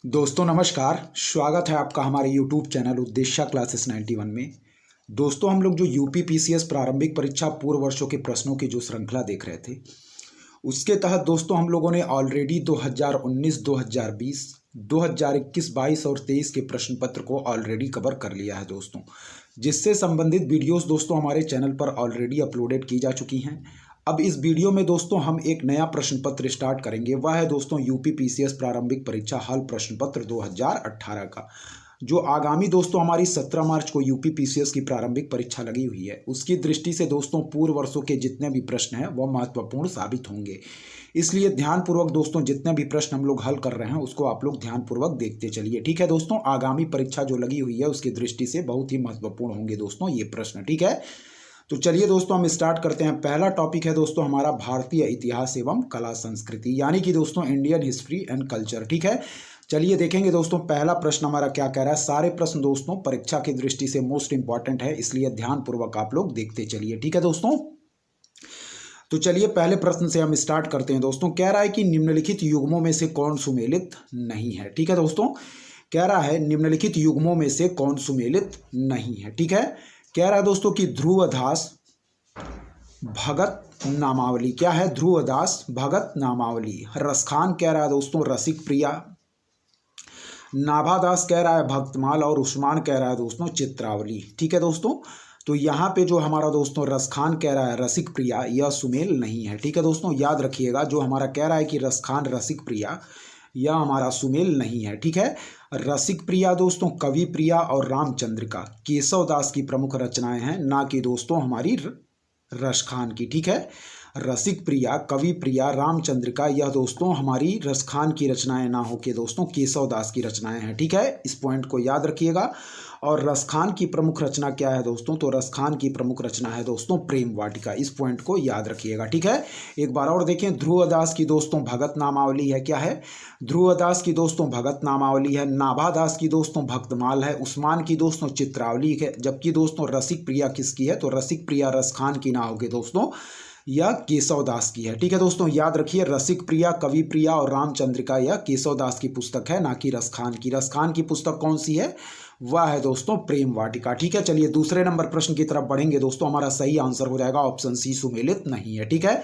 दोस्तों नमस्कार। स्वागत है आपका हमारे YouTube चैनल उद्देश्य क्लासेस 91 में। दोस्तों हम लोग जो यूपी पीसीएस प्रारंभिक परीक्षा पूर्व वर्षों के प्रश्नों की जो श्रृंखला देख रहे थे, उसके तहत दोस्तों हम लोगों ने ऑलरेडी 2019, 2020, 2021, 22 और 23 के प्रश्न पत्र को ऑलरेडी कवर कर लिया है दोस्तों, जिससे संबंधित वीडियोस दोस्तों हमारे चैनल पर ऑलरेडी अपलोडेड की जा चुकी हैं। अब इस वीडियो में दोस्तों हम एक नया प्रश्न पत्र स्टार्ट करेंगे। वह है दोस्तों यूपी पीसीएस प्रारंभिक परीक्षा हल प्रश्न पत्र 2018 का, जो आगामी दोस्तों हमारी 17 मार्च को यूपी पीसीएस की प्रारंभिक परीक्षा लगी हुई है। उसकी दृष्टि से दोस्तों पूर्व वर्षों के जितने भी प्रश्न हैं वह महत्वपूर्ण साबित होंगे, इसलिए ध्यानपूर्वक दोस्तों जितने भी प्रश्न हम लोग हल कर रहे हैं उसको आप लोग ध्यानपूर्वक देखते चलिए। ठीक है दोस्तों, आगामी परीक्षा जो लगी हुई है उसकी दृष्टि से बहुत ही महत्वपूर्ण होंगे दोस्तों ये प्रश्न। ठीक है, तो चलिए दोस्तों हम स्टार्ट करते हैं। पहला टॉपिक है दोस्तों हमारा भारतीय इतिहास एवं कला संस्कृति, यानी कि दोस्तों इंडियन हिस्ट्री एंड कल्चर। ठीक है, चलिए देखेंगे दोस्तों पहला प्रश्न हमारा क्या कह रहा है। सारे प्रश्न दोस्तों परीक्षा की दृष्टि से मोस्ट इंपॉर्टेंट है, इसलिए ध्यानपूर्वक आप लोग देखते चलिए। ठीक है दोस्तों, तो चलिए पहले प्रश्न से हम स्टार्ट करते हैं दोस्तों। कह रहा है कि निम्नलिखित युग्मों में से कौन सुमेलित नहीं है। ठीक है दोस्तों, कह रहा है निम्नलिखित युग्मों में से कौन सुमेलित नहीं है। ठीक है, कह रहा है दोस्तों कि ध्रुवदास भगत नामावली, क्या है ध्रुवदास भगत नामावली। रसखान कह रहा है दोस्तों रसिक प्रिया। नाभादास कह रहा है भक्तमाल और उस्मान कह रहा है दोस्तों चित्रावली। ठीक है दोस्तों, तो यहाँ पे जो हमारा दोस्तों रसखान कह रहा है रसिक प्रिया, यह सुमेल नहीं है। ठीक है दोस्तों, याद रखिएगा जो हमारा कह रहा है कि रसखान रसिक प्रिया, यह हमारा सुमेल नहीं है। ठीक है, रसिक प्रिया दोस्तों कवि प्रिया और रामचंद्रिका केशव दास की प्रमुख रचनाएं हैं, ना कि दोस्तों हमारी रसखान की। ठीक है, रसिक प्रिया, कवि प्रिया, रामचंद्रिका यह दोस्तों हमारी रसखान की रचनाएं ना हो के दोस्तों केशव दास की रचनाएं हैं। ठीक है, इस पॉइंट को याद रखिएगा। और रसखान की प्रमुख रचना क्या है दोस्तों, तो रसखान की प्रमुख रचना है दोस्तों प्रेम वाटिका। इस पॉइंट को याद रखिएगा। ठीक है, एक बार और देखें, ध्रुवदास की दोस्तों भगत नामावली है, क्या है ध्रुवदास की दोस्तों भगत नामावली है। नाभादास की दोस्तों भक्तमाल है। उस्मान की दोस्तों चित्रावली है। जबकि दोस्तों रसिक प्रिया किसकी है, तो रसिक प्रिया रसखान की ना होगी दोस्तों, यह केशव दास की है। ठीक है दोस्तों, याद रखिए रसिक प्रिया, कवि प्रिया और रामचंद्रिका यह केशव दास की पुस्तक है, ना कि रसखान की। रसखान की पुस्तक कौन सी है, वह है दोस्तों प्रेम वाटिका। ठीक है, चलिए दूसरे नंबर प्रश्न की तरफ बढ़ेंगे दोस्तों। हमारा सही आंसर हो जाएगा ऑप्शन सी, सुमेलित नहीं है। ठीक है,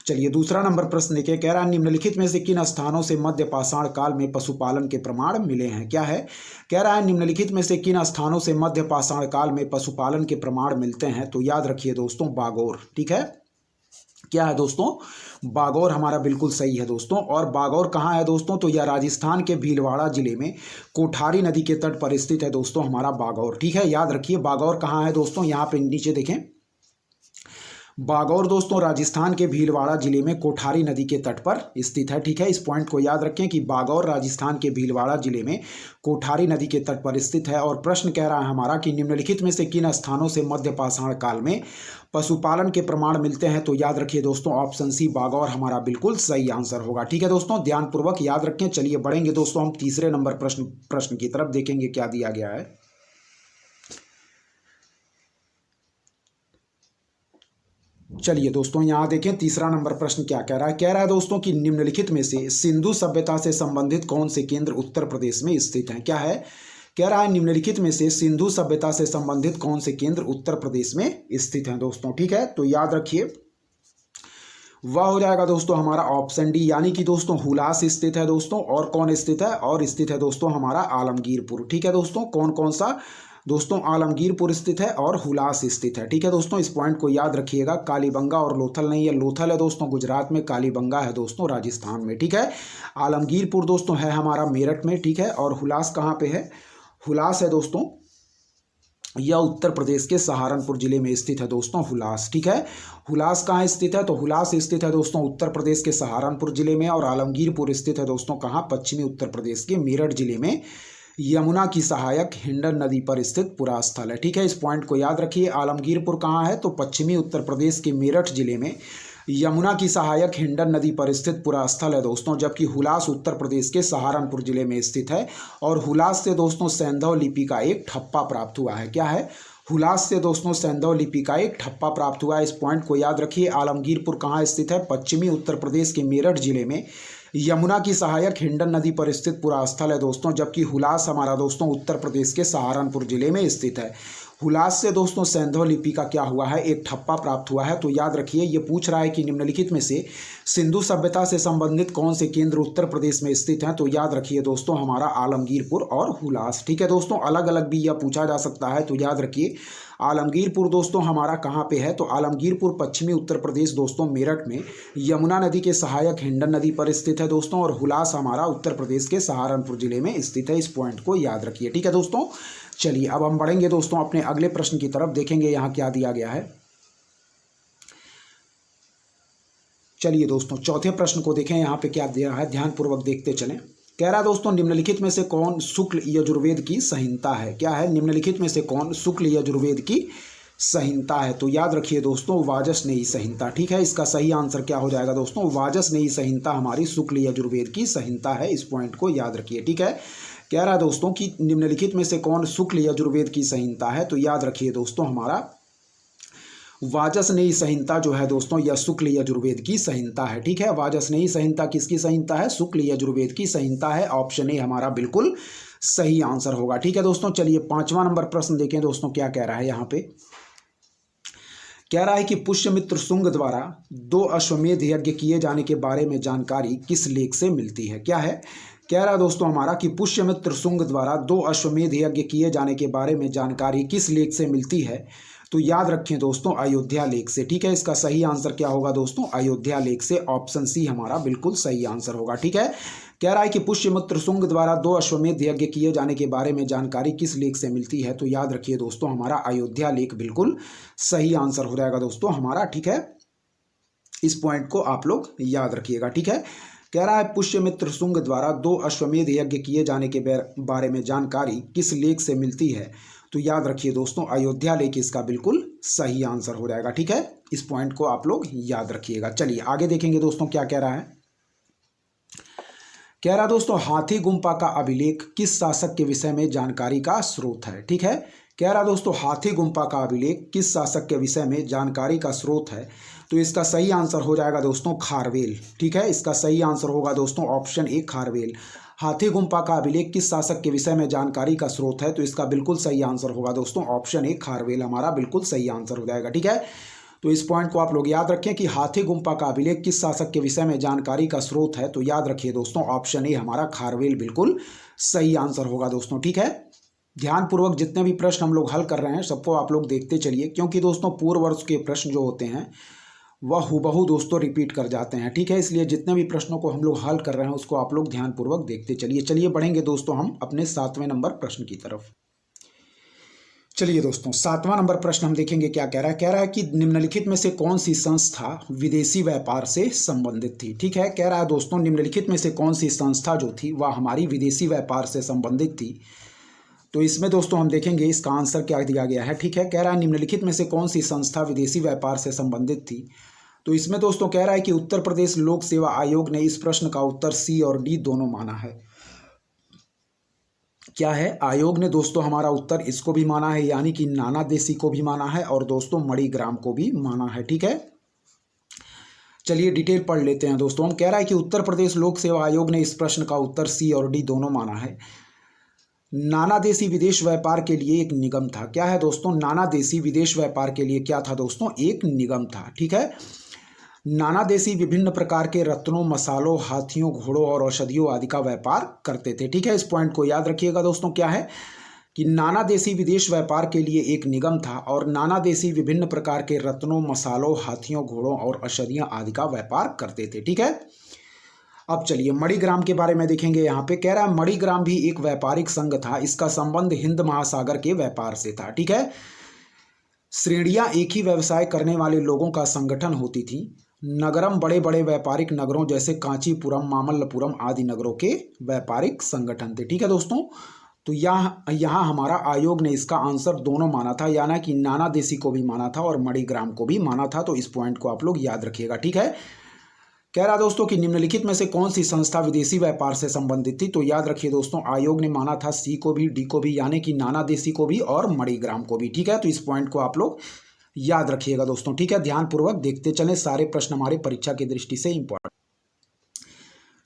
चलिए दूसरा नंबर प्रश्न देखिए। कह रहा है निम्नलिखित में से किन स्थानों से मध्य पाषाण काल में पशुपालन के प्रमाण मिले हैं। क्या है, कह रहा है निम्नलिखित में से किन स्थानों से मध्य पाषाण काल में पशुपालन के प्रमाण मिलते हैं, तो याद रखिए दोस्तों बागौर। ठीक है, क्या है दोस्तों, बागौर हमारा बिल्कुल सही है दोस्तों। और बागौर कहाँ है दोस्तों, तो यह राजस्थान के भीलवाड़ा जिले में कोठारी नदी के तट पर स्थित है दोस्तों हमारा बागौर। ठीक है, याद रखिए बागौर कहाँ है दोस्तों, यहाँ पे नीचे देखें, बागौर दोस्तों राजस्थान के भीलवाड़ा जिले में कोठारी नदी के तट पर स्थित है। ठीक है, इस पॉइंट को याद रखें कि बागौर राजस्थान के भीलवाड़ा जिले में कोठारी नदी के तट पर स्थित है। और प्रश्न कह रहा है हमारा कि निम्नलिखित में से किन स्थानों से मध्य पाषाण काल में पशुपालन के प्रमाण मिलते हैं, तो याद रखिए दोस्तों ऑप्शन सी बागौर हमारा बिल्कुल सही आंसर होगा। ठीक है दोस्तों, ध्यानपूर्वक याद रखें। चलिए बढ़ेंगे दोस्तों हम तीसरे नंबर प्रश्न की तरफ, देखेंगे क्या दिया गया है। चलिए दोस्तों यहाँ देखें तीसरा नंबर प्रश्न क्या कह रहा है। कह रहा है दोस्तों कि निम्नलिखित में से सिंधु सभ्यता से संबंधित कौन से केंद्र उत्तर प्रदेश में स्थित हैं। क्या है, कह रहा है निम्नलिखित में से सिंधु सभ्यता से संबंधित कौन से केंद्र उत्तर प्रदेश में स्थित हैं दोस्तों। ठीक है, तो याद रखिए वह हो जाएगा दोस्तों हमारा ऑप्शन डी, यानी कि दोस्तों हुलास स्थित है दोस्तों। और कौन स्थित है, और स्थित है दोस्तों हमारा आलमगीरपुर। ठीक है दोस्तों, कौन कौन सा दोस्तों, आलमगीरपुर स्थित है और हुलास स्थित है। ठीक है दोस्तों, इस पॉइंट को याद रखिएगा। कालीबंगा और लोथल नहीं है, लोथल है दोस्तों गुजरात में, कालीबंगा है दोस्तों राजस्थान में। ठीक है, आलमगीरपुर दोस्तों है हमारा मेरठ में। ठीक है, और हुलास कहाँ पे है, हुलास है दोस्तों यह उत्तर प्रदेश के सहारनपुर जिले में स्थित है दोस्तों हुलास। ठीक है, हुलास कहाँ स्थित है, तो हुलास स्थित है दोस्तों उत्तर प्रदेश के सहारनपुर जिले में। और आलमगीरपुर स्थित है दोस्तों कहाँ, पश्चिमी उत्तर प्रदेश के मेरठ जिले में, यमुना की सहायक हिंडन नदी पर स्थित पुरास्थल है। ठीक है, इस पॉइंट को याद रखिए। आलमगीरपुर कहाँ है, तो पश्चिमी उत्तर प्रदेश के मेरठ जिले में यमुना की सहायक हिंडन नदी पर स्थित पुरास्थल है दोस्तों। जबकि हुलास उत्तर प्रदेश के सहारनपुर जिले में स्थित है। और हुलास से दोस्तों सैंधव लिपि का एक ठप्पा प्राप्त हुआ है। क्या है, हुलास से दोस्तों सैंधव लिपि का एक ठप्पा प्राप्त हुआ है। इस पॉइंट को याद रखिए। आलमगीरपुर कहाँ स्थित है, पश्चिमी उत्तर प्रदेश के मेरठ जिले में यमुना की सहायक हिंडन नदी पर स्थित पुरास्थल है दोस्तों, जबकि हुलास हमारा दोस्तों उत्तर प्रदेश के सहारनपुर जिले में स्थित है। हुलास से दोस्तों सैंधव लिपि का क्या हुआ है, एक ठप्पा प्राप्त हुआ है। तो याद रखिए, ये पूछ रहा है कि निम्नलिखित में से सिंधु सभ्यता से संबंधित कौन से केंद्र उत्तर प्रदेश में स्थित हैं। तो याद रखिए दोस्तों, हमारा आलमगीरपुर और हुलास। ठीक है दोस्तों, अलग अलग भी यह पूछा जा सकता है। तो याद रखिए, आलमगीरपुर दोस्तों हमारा कहाँ पे है, तो आलमगीरपुर पश्चिमी उत्तर प्रदेश दोस्तों मेरठ में यमुना नदी के सहायक हिंडन नदी पर स्थित है दोस्तों। और हुलास हमारा उत्तर प्रदेश के सहारनपुर जिले में स्थित है। इस पॉइंट को याद रखिए। ठीक है दोस्तों, चलिए अब हम बढ़ेंगे दोस्तों अपने अगले प्रश्न की तरफ। देखेंगे यहाँ क्या दिया गया है। चलिए दोस्तों चौथे प्रश्न को देखें, यहाँ पे क्या दिया है, ध्यानपूर्वक देखते चलें। कह रहा है दोस्तों, निम्नलिखित में से कौन शुक्ल यजुर्वेद की संहिता है। क्या है, निम्नलिखित में से कौन शुक्ल यजुर्वेद की संहिता है। तो याद रखिए दोस्तों, वाजसनेयी संहिता। ठीक है, इसका सही आंसर क्या हो जाएगा दोस्तों, वाजसनेयी संहिता हमारी शुक्ल यजुर्वेद की संहिता है। इस पॉइंट को याद रखिए। ठीक है, कह रहा है दोस्तों कि निम्नलिखित में से कौन शुक्ल यजुर्वेद की संहिता है। तो याद रखिए दोस्तों, हमारा वाजसनेयी संहिता जो है दोस्तों, यह शुक्ल यजुर्वेद की संहिता है। ठीक है, वाजसनेयी संहिता किसकी संहिता है, शुक्ल यजुर्वेद की संहिता है। ऑप्शन ए हमारा बिल्कुल सही आंसर होगा। ठीक है दोस्तों, चलिए 5वां नंबर प्रश्न देखें दोस्तों, क्या कह रहा है यहाँ पे। कह रहा है कि पुष्यमित्र शुंग द्वारा 2 अश्वमेध यज्ञ किए जाने के बारे में जानकारी किस लेख से मिलती है। क्या है, कह रहा है दोस्तों हमारा कि पुष्यमित्र शुंग द्वारा 2 अश्वमेध यज्ञ किए जाने के बारे में जानकारी किस लेख से मिलती है। तो याद रखें दोस्तों, अयोध्या लेख से। ठीक है, इसका सही आंसर क्या होगा दोस्तों, अयोध्या लेख से। ऑप्शन सी हमारा बिल्कुल सही आंसर होगा। ठीक है, कह रहा है कि पुष्यमित्र शुंग द्वारा 2 अश्वमेध यज्ञ किए जाने के बारे में जानकारी किस लेख से मिलती है। तो याद रखिए दोस्तों, हमारा अयोध्या लेख बिल्कुल सही आंसर हो जाएगा दोस्तों हमारा। ठीक है, इस पॉइंट को आप लोग याद रखिएगा। ठीक है, कह रहा है पुष्यमित्र शुंग द्वारा 2 अश्वमेध यज्ञ किए जाने के बारे में जानकारी किस लेख से मिलती है। तो याद रखिए दोस्तों, अयोध्या लेख इसका बिल्कुल सही आंसर हो जाएगा। ठीक है, इस पॉइंट को आप लोग याद रखिएगा। चलिए आगे देखेंगे दोस्तों, क्या कह रहा है। कह रहा दोस्तों, हाथी गुम्पा का अभिलेख किस शासक के विषय में जानकारी का स्रोत है। ठीक है, कह रहा दोस्तों, हाथी गुम्पा का अभिलेख किस शासक के विषय में जानकारी का स्रोत है। तो इसका सही आंसर हो जाएगा दोस्तों खारवेल। ठीक है, इसका सही आंसर होगा दोस्तों ऑप्शन ए खारवेल। हाथी गुम्पा का अभिलेख किस शासक के विषय में जानकारी का स्रोत है। तो इसका बिल्कुल सही आंसर होगा दोस्तों ऑप्शन ए खारवेल, हमारा बिल्कुल सही आंसर हो जाएगा। ठीक है, तो इस पॉइंट को आप लोग याद रखें कि हाथी गुम्पा का अभिलेख किस शासक के विषय में जानकारी का स्रोत है। तो याद रखिए दोस्तों, ऑप्शन ए हमारा खारवेल बिल्कुल सही आंसर होगा दोस्तों। ठीक है, ध्यानपूर्वक जितने भी प्रश्न हम लोग हल कर रहे हैं सबको आप लोग देखते चलिए, क्योंकि दोस्तों पूर्व वर्ष के प्रश्न जो होते हैं वह हुबहू दोस्तों रिपीट कर जाते हैं। ठीक है, इसलिए जितने भी प्रश्नों को हम लोग हल कर रहे हैं उसको आप लोग ध्यानपूर्वक देखते चलिए। चलिए बढ़ेंगे दोस्तों हम अपने 7वें नंबर प्रश्न की तरफ। चलिए दोस्तों 7वां नंबर प्रश्न हम देखेंगे क्या कह रहा है। कह रहा है कि निम्नलिखित में से कौन सी संस्था विदेशी व्यापार से संबंधित थी। ठीक है, कह रहा है दोस्तों, निम्नलिखित में से कौन सी संस्था जो थी वह हमारी विदेशी व्यापार से संबंधित थी। तो इसमें दोस्तों हम देखेंगे इसका आंसर क्या दिया गया है। ठीक है, कह रहा है निम्नलिखित में से कौन सी संस्था विदेशी व्यापार से संबंधित थी। तो इसमें दोस्तों कह रहा है कि उत्तर प्रदेश लोक सेवा आयोग ने इस प्रश्न का उत्तर सी और डी दोनों माना है। क्या है, आयोग ने दोस्तों हमारा उत्तर इसको भी माना है, यानी कि नाना देशी को भी माना है और दोस्तों मणिग्राम को भी माना है। ठीक है, चलिए डिटेल पढ़ लेते हैं दोस्तों। हम कह रहा है कि उत्तर प्रदेश लोक सेवा आयोग ने इस प्रश्न का उत्तर सी और डी दोनों माना है। नाना देशी विदेश व्यापार के लिए एक निगम था। क्या है दोस्तों, नाना देशी विदेश व्यापार के लिए क्या था दोस्तों, एक निगम था। ठीक है, नाना देशी विभिन्न प्रकार के रत्नों, मसालों, हाथियों, घोड़ों और औषधियों आदि का व्यापार करते थे। ठीक है, इस पॉइंट को याद रखिएगा दोस्तों। क्या है कि नाना देशी विदेश व्यापार के लिए एक निगम था और नाना देशी विभिन्न प्रकार के रत्नों, मसालों, हाथियों, घोड़ों और औषधियों आदि का व्यापार करते थे। ठीक है, अब चलिए मणिग्राम के बारे में देखेंगे। यहाँ पे कह रहा है मणिग्राम भी एक व्यापारिक संघ था। इसका संबंध हिंद महासागर के व्यापार से था। ठीक है, श्रेणियां एक ही व्यवसाय करने वाले लोगों का संगठन होती थी। नगरम बड़े बड़े व्यापारिक नगरों जैसे कांचीपुरम, मामल्लपुरम आदि नगरों के व्यापारिक संगठन थे। ठीक है दोस्तों, तो यहाँ हमारा आयोग ने इसका आंसर दोनों माना था, यानी कि नाना देशी को भी माना था और मणिग्राम को भी माना था। तो इस पॉइंट को आप लोग याद रखिएगा। ठीक है, कह रहा दोस्तों कि निम्नलिखित में से कौन सी संस्था विदेशी व्यापार से संबंधित थी। तो याद रखिए दोस्तों, आयोग ने माना था सी को भी, डी को भी, यानी कि नाना देशी को भी और मणिग्राम को भी। ठीक है, तो इस पॉइंट को आप लोग याद रखिएगा दोस्तों। ठीक है, ध्यानपूर्वक देखते चलें, सारे प्रश्न हमारे परीक्षा की दृष्टि से इंपॉर्टेंट।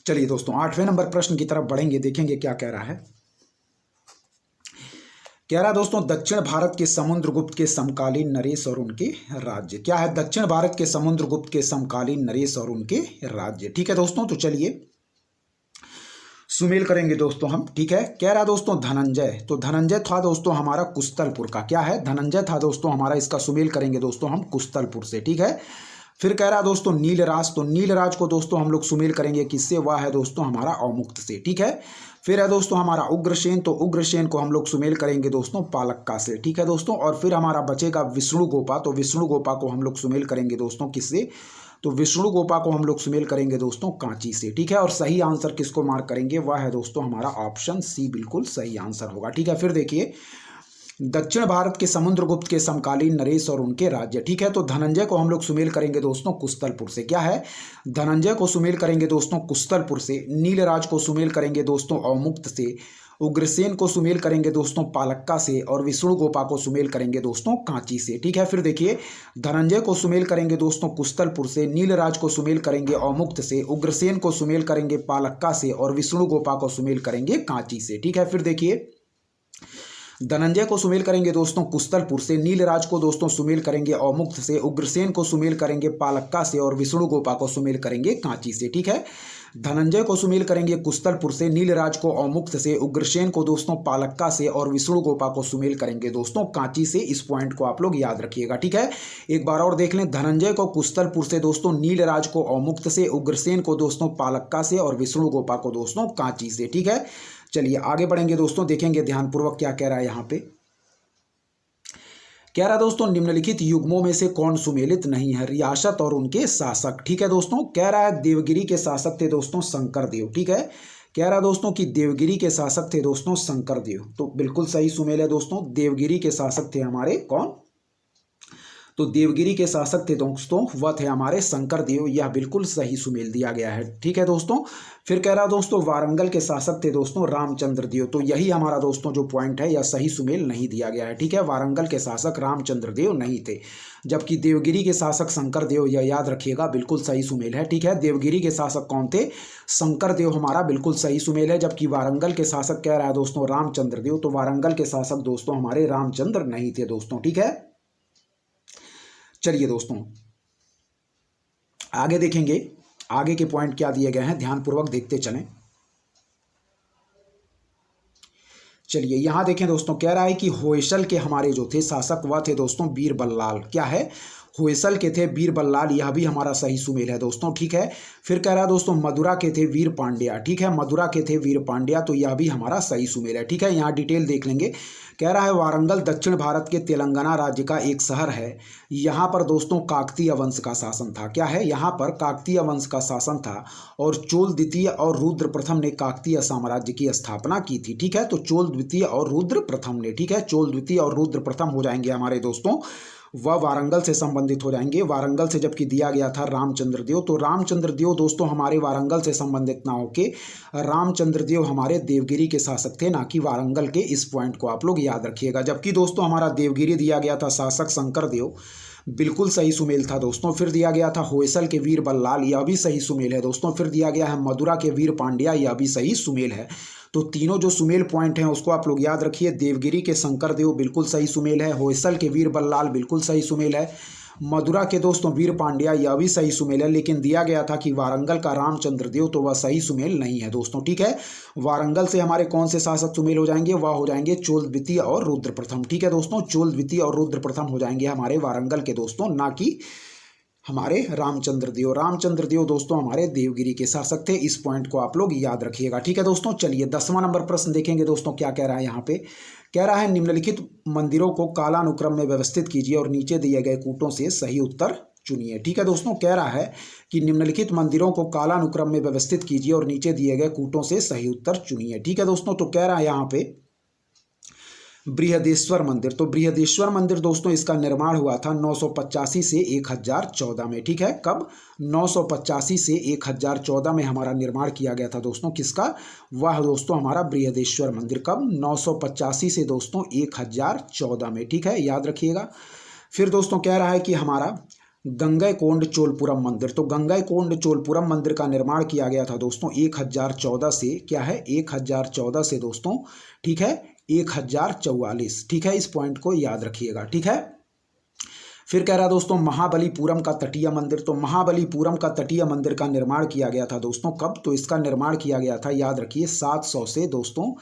चलिए दोस्तों 8वें नंबर प्रश्न की तरफ बढ़ेंगे, देखेंगे क्या कह रहा है। कह रहा है दोस्तों दक्षिण भारत के समुद्रगुप्त के समकालीन नरेश और उनके राज्य। क्या है? दक्षिण भारत के समुद्रगुप्त के समकालीन नरेश और उनके राज्य। ठीक है दोस्तों, तो चलिए सुमेल करेंगे दोस्तों हम। ठीक है, कह रहा है दोस्तों धनंजय। तो धनंजय था दोस्तों हमारा कुस्तलपुर का। क्या है? धनंजय था दोस्तों हमारा, इसका सुमेल करेंगे दोस्तों हम कुस्तलपुर से। ठीक है, फिर कह रहा है दोस्तों नीलराज। तो नीलराज को दोस्तों हम लोग सुमेल करेंगे किससे? वह है दोस्तों हमारा अवमुक्त से। ठीक है, फिर है दोस्तों हमारा उग्रसेन। तो उग्रसेन को हम लोग सुमेल करेंगे दोस्तों पालक्का से। ठीक है दोस्तों, और फिर हमारा बचेगा विष्णु गोपा। तो विष्णु गोपा को हम लोग सुमेल करेंगे दोस्तों किससे? तो विष्णु गोपा को हम लोग सुमेल करेंगे दोस्तों कांची से। ठीक है, और सही आंसर किसको मार्क करेंगे? वह है दोस्तों हमारा ऑप्शन सी, बिल्कुल सही आंसर होगा। ठीक है, फिर देखिए दक्षिण भारत के समुद्रगुप्त के समकालीन नरेश और उनके राज्य। ठीक है, तो धनंजय को हम लोग सुमेल करेंगे दोस्तों कुस्तलपुर से। क्या है? धनंजय को सुमेल करेंगे दोस्तों कुस्तलपुर से। नीलराज को सुमेल करेंगे दोस्तों अवमुक्त से। उग्रसेन को सुमेल करेंगे दोस्तों पालक्का से, और विष्णु गोपा को सुमेल करेंगे दोस्तों कांची से। ठीक है, फिर देखिए धनंजय को सुमेल करेंगे दोस्तों कुस्तलपुर से, नीलराज को सुमेल करेंगे अवमुक्त से, उग्रसेन को सुमेल करेंगे पालक्का से, और विष्णु गोपा को सुमेल करेंगे कांची से। ठीक है, फिर देखिए धनंजय को सुमेल करेंगे दोस्तों कुस्तलपुर से, नीलराज को दोस्तों सुमेल करेंगे अवमुक्त से, उग्रसेन को सुमेल करेंगे पालक्का से, और विष्णु गोपा को सुमेल करेंगे कांची से। ठीक है, धनंजय को सुमेल करेंगे कुस्तलपुर से, नीलराज को अवमुक्त से, उग्रसेन को दोस्तों पालक्का से, और विष्णु गोपा को सुमेल करेंगे दोस्तों कांची से। इस पॉइंट को आप लोग याद रखिएगा। ठीक है, एक बार और देख लें। धनंजय को कुस्तलपुर से दोस्तों, नीलराज को अवमुक्त से, उग्रसेन को दोस्तों पालक्का से, और विष्णु गोपा को दोस्तों कांची से। ठीक है, चलिए आगे बढ़ेंगे दोस्तों, देखेंगे ध्यानपूर्वक क्या कह रहा है यहाँ पे। कह रहा दोस्तों निम्नलिखित युग्मों में से कौन सुमेलित नहीं है? रियासत और उनके शासक। ठीक है दोस्तों, कह रहा है देवगिरी के शासक थे दोस्तों शंकर देव। ठीक है, कह रहा दोस्तों कि देवगिरी के शासक थे दोस्तों शंकर देव। तो बिल्कुल सही सुमेल है दोस्तों, देवगिरी के शासक थे हमारे कौन? तो देवगिरी के शासक थे दोस्तों वह थे हमारे शंकर देव। यह बिल्कुल सही सुमेल दिया गया है। ठीक है दोस्तों, फिर कह रहा दोस्तों वारंगल के शासक थे दोस्तों रामचंद्र देव। तो यही हमारा दोस्तों जो पॉइंट है, यह सही सुमेल नहीं दिया गया है। ठीक है, वारंगल के शासक रामचंद्र देव नहीं थे, जबकि देवगिरी के शासक शंकर देव। यह याद रखिएगा, बिल्कुल सही सुमेल है। ठीक है, देवगिरी के शासक कौन थे? शंकर देव हमारा बिल्कुल सही सुमेल है, जबकि वारंगल के शासक कह रहा है दोस्तों रामचंद्र देव। तो वारंगल के शासक दोस्तों हमारे रामचंद्र नहीं थे दोस्तों। ठीक है, चलिए दोस्तों आगे देखेंगे, आगे के पॉइंट क्या दिए गए हैं, ध्यानपूर्वक देखते चलें। चलिए यहां देखें दोस्तों, कह रहा है कि होयसल के हमारे जो थे शासक वह थे दोस्तों वीर बल्लाल। क्या है? होयसल के थे वीर बल्लाल। यह भी हमारा सही सुमेल है दोस्तों। ठीक है, फिर कह रहा है दोस्तों मदुरा के थे वीर पांड्या। ठीक है, मदुरा के थे वीर पांड्या। तो यह भी हमारा सही सुमेल है। ठीक है, यहाँ डिटेल देख लेंगे। कह रहा है वारंगल दक्षिण भारत के तेलंगाना राज्य का एक शहर है। यहाँ पर दोस्तों काकतीय वंश का शासन था। क्या है? यहाँ पर काकतीय वंश का शासन था, और चोल द्वितीय और रुद्र प्रथम ने काकतीय साम्राज्य की स्थापना की थी। ठीक है, तो चोल द्वितीय और रुद्र प्रथम ने। ठीक है, चोल द्वितीय और रुद्र प्रथम हो जाएंगे हमारे दोस्तों, वह वारंगल से संबंधित हो जाएंगे। वारंगल से जबकि दिया गया था रामचंद्र देव, तो रामचंद्र देव दोस्तों हमारे वारंगल से संबंधित ना होके रामचंद्र देव हमारे देवगिरी के शासक थे, ना कि वारंगल के। इस पॉइंट को आप लोग याद रखिएगा। जबकि दोस्तों हमारा देवगिरी दिया गया था शासक शंकर देव, बिल्कुल सही सुमेल था दोस्तों। फिर दिया गया था होयसल के वीर बल्लाल, यह भी सही सुमेल है दोस्तों। फिर दिया गया है मदुरा के वीर पांड्या, यह भी सही सुमेल है। तो तीनों जो सुमेल पॉइंट हैं उसको आप लोग याद रखिए। देवगिरी के शंकर देव बिल्कुल सही सुमेल है, होयसल के वीर बल्लाल बिल्कुल सही सुमेल है, मदुरा के दोस्तों वीर पांड्या यह भी सही सुमेल है। लेकिन दिया गया था कि वारंगल का रामचंद्र देव, तो वह सही सुमेल नहीं है दोस्तों। ठीक है, वारंगल से हमारे कौन से शासक सुमेल हो जाएंगे? वह हो जाएंगे चोल द्वितीय और रुद्र प्रथम। ठीक है दोस्तों, चोल द्वितीय और रुद्र प्रथम हो जाएंगे हमारे वारंगल के दोस्तों, ना कि हमारे रामचंद्र देव। रामचंद्र देव दोस्तों हमारे देवगिरी के शासक थे। इस पॉइंट को आप लोग याद रखिएगा। ठीक है दोस्तों, चलिए 10वां नंबर प्रश्न देखेंगे दोस्तों क्या कह रहा है यहाँ पे। कह रहा है निम्नलिखित मंदिरों को कालानुक्रम में व्यवस्थित कीजिए और नीचे दिए गए कूटों से सही उत्तर चुनिए। ठीक है दोस्तों, कह रहा है कि निम्नलिखित मंदिरों को कालानुक्रम में व्यवस्थित कीजिए और नीचे दिए गए कूटों से सही उत्तर चुनिए। ठीक है दोस्तों, तो कह रहा है यहाँ पे बृहदेश्वर मंदिर। तो बृहदेश्वर मंदिर दोस्तों इसका निर्माण हुआ था 985 से 1014 में। ठीक है, कब? 985 से 1014 में हमारा निर्माण किया गया था दोस्तों। किसका? वह दोस्तों हमारा बृहदेश्वर मंदिर। कब? 985 से दोस्तों 1014 में। ठीक है, याद रखिएगा। फिर दोस्तों कह रहा है कि हमारा गंगईकोंड चोलपुरम मंदिर। तो गंगईकोंड चोलपुरम मंदिर का निर्माण किया गया था दोस्तों 1014 से, क्या है 1014 से दोस्तों, ठीक है 1044, ठीक है, इस पॉइंट को याद रखिएगा, ठीक है। फिर कह रहा है दोस्तों महाबलीपुरम का तटीय मंदिर। तो महाबलीपुरम का तटीय मंदिर का निर्माण किया गया था दोस्तों कब, तो इसका निर्माण किया गया था, याद रखिए 700 से दोस्तों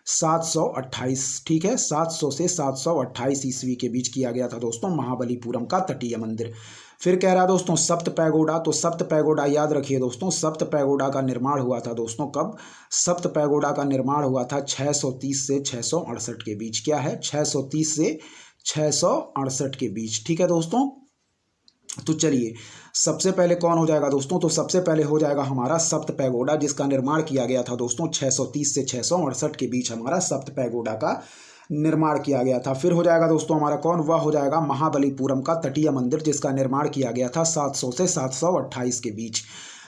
728, ठीक है 700 से 728 ईस्वी के बीच किया गया था दोस्तों महाबलीपुरम का तटीय मंदिर। फिर कह रहा है दोस्तों सप्त पैगोडा। तो सप्त पैगोडा याद रखिए दोस्तों, सप्त पैगोडा का निर्माण हुआ था दोस्तों कब, सप्त पैगोडा का निर्माण हुआ था 630 से 668 के बीच, क्या है 630 से 668 के बीच, ठीक है दोस्तों। तो चलिए सबसे पहले कौन हो जाएगा दोस्तों, तो सबसे पहले हो जाएगा हमारा सप्त पैगोडा, जिसका निर्माण किया गया था दोस्तों 630 से 668 के बीच हमारा सप्त पैगोडा का निर्माण किया गया था। फिर हो जाएगा दोस्तों हमारा कौन, वह हो जाएगा महाबलीपुरम का तटीय मंदिर, जिसका निर्माण किया गया था 700 से 728 के बीच।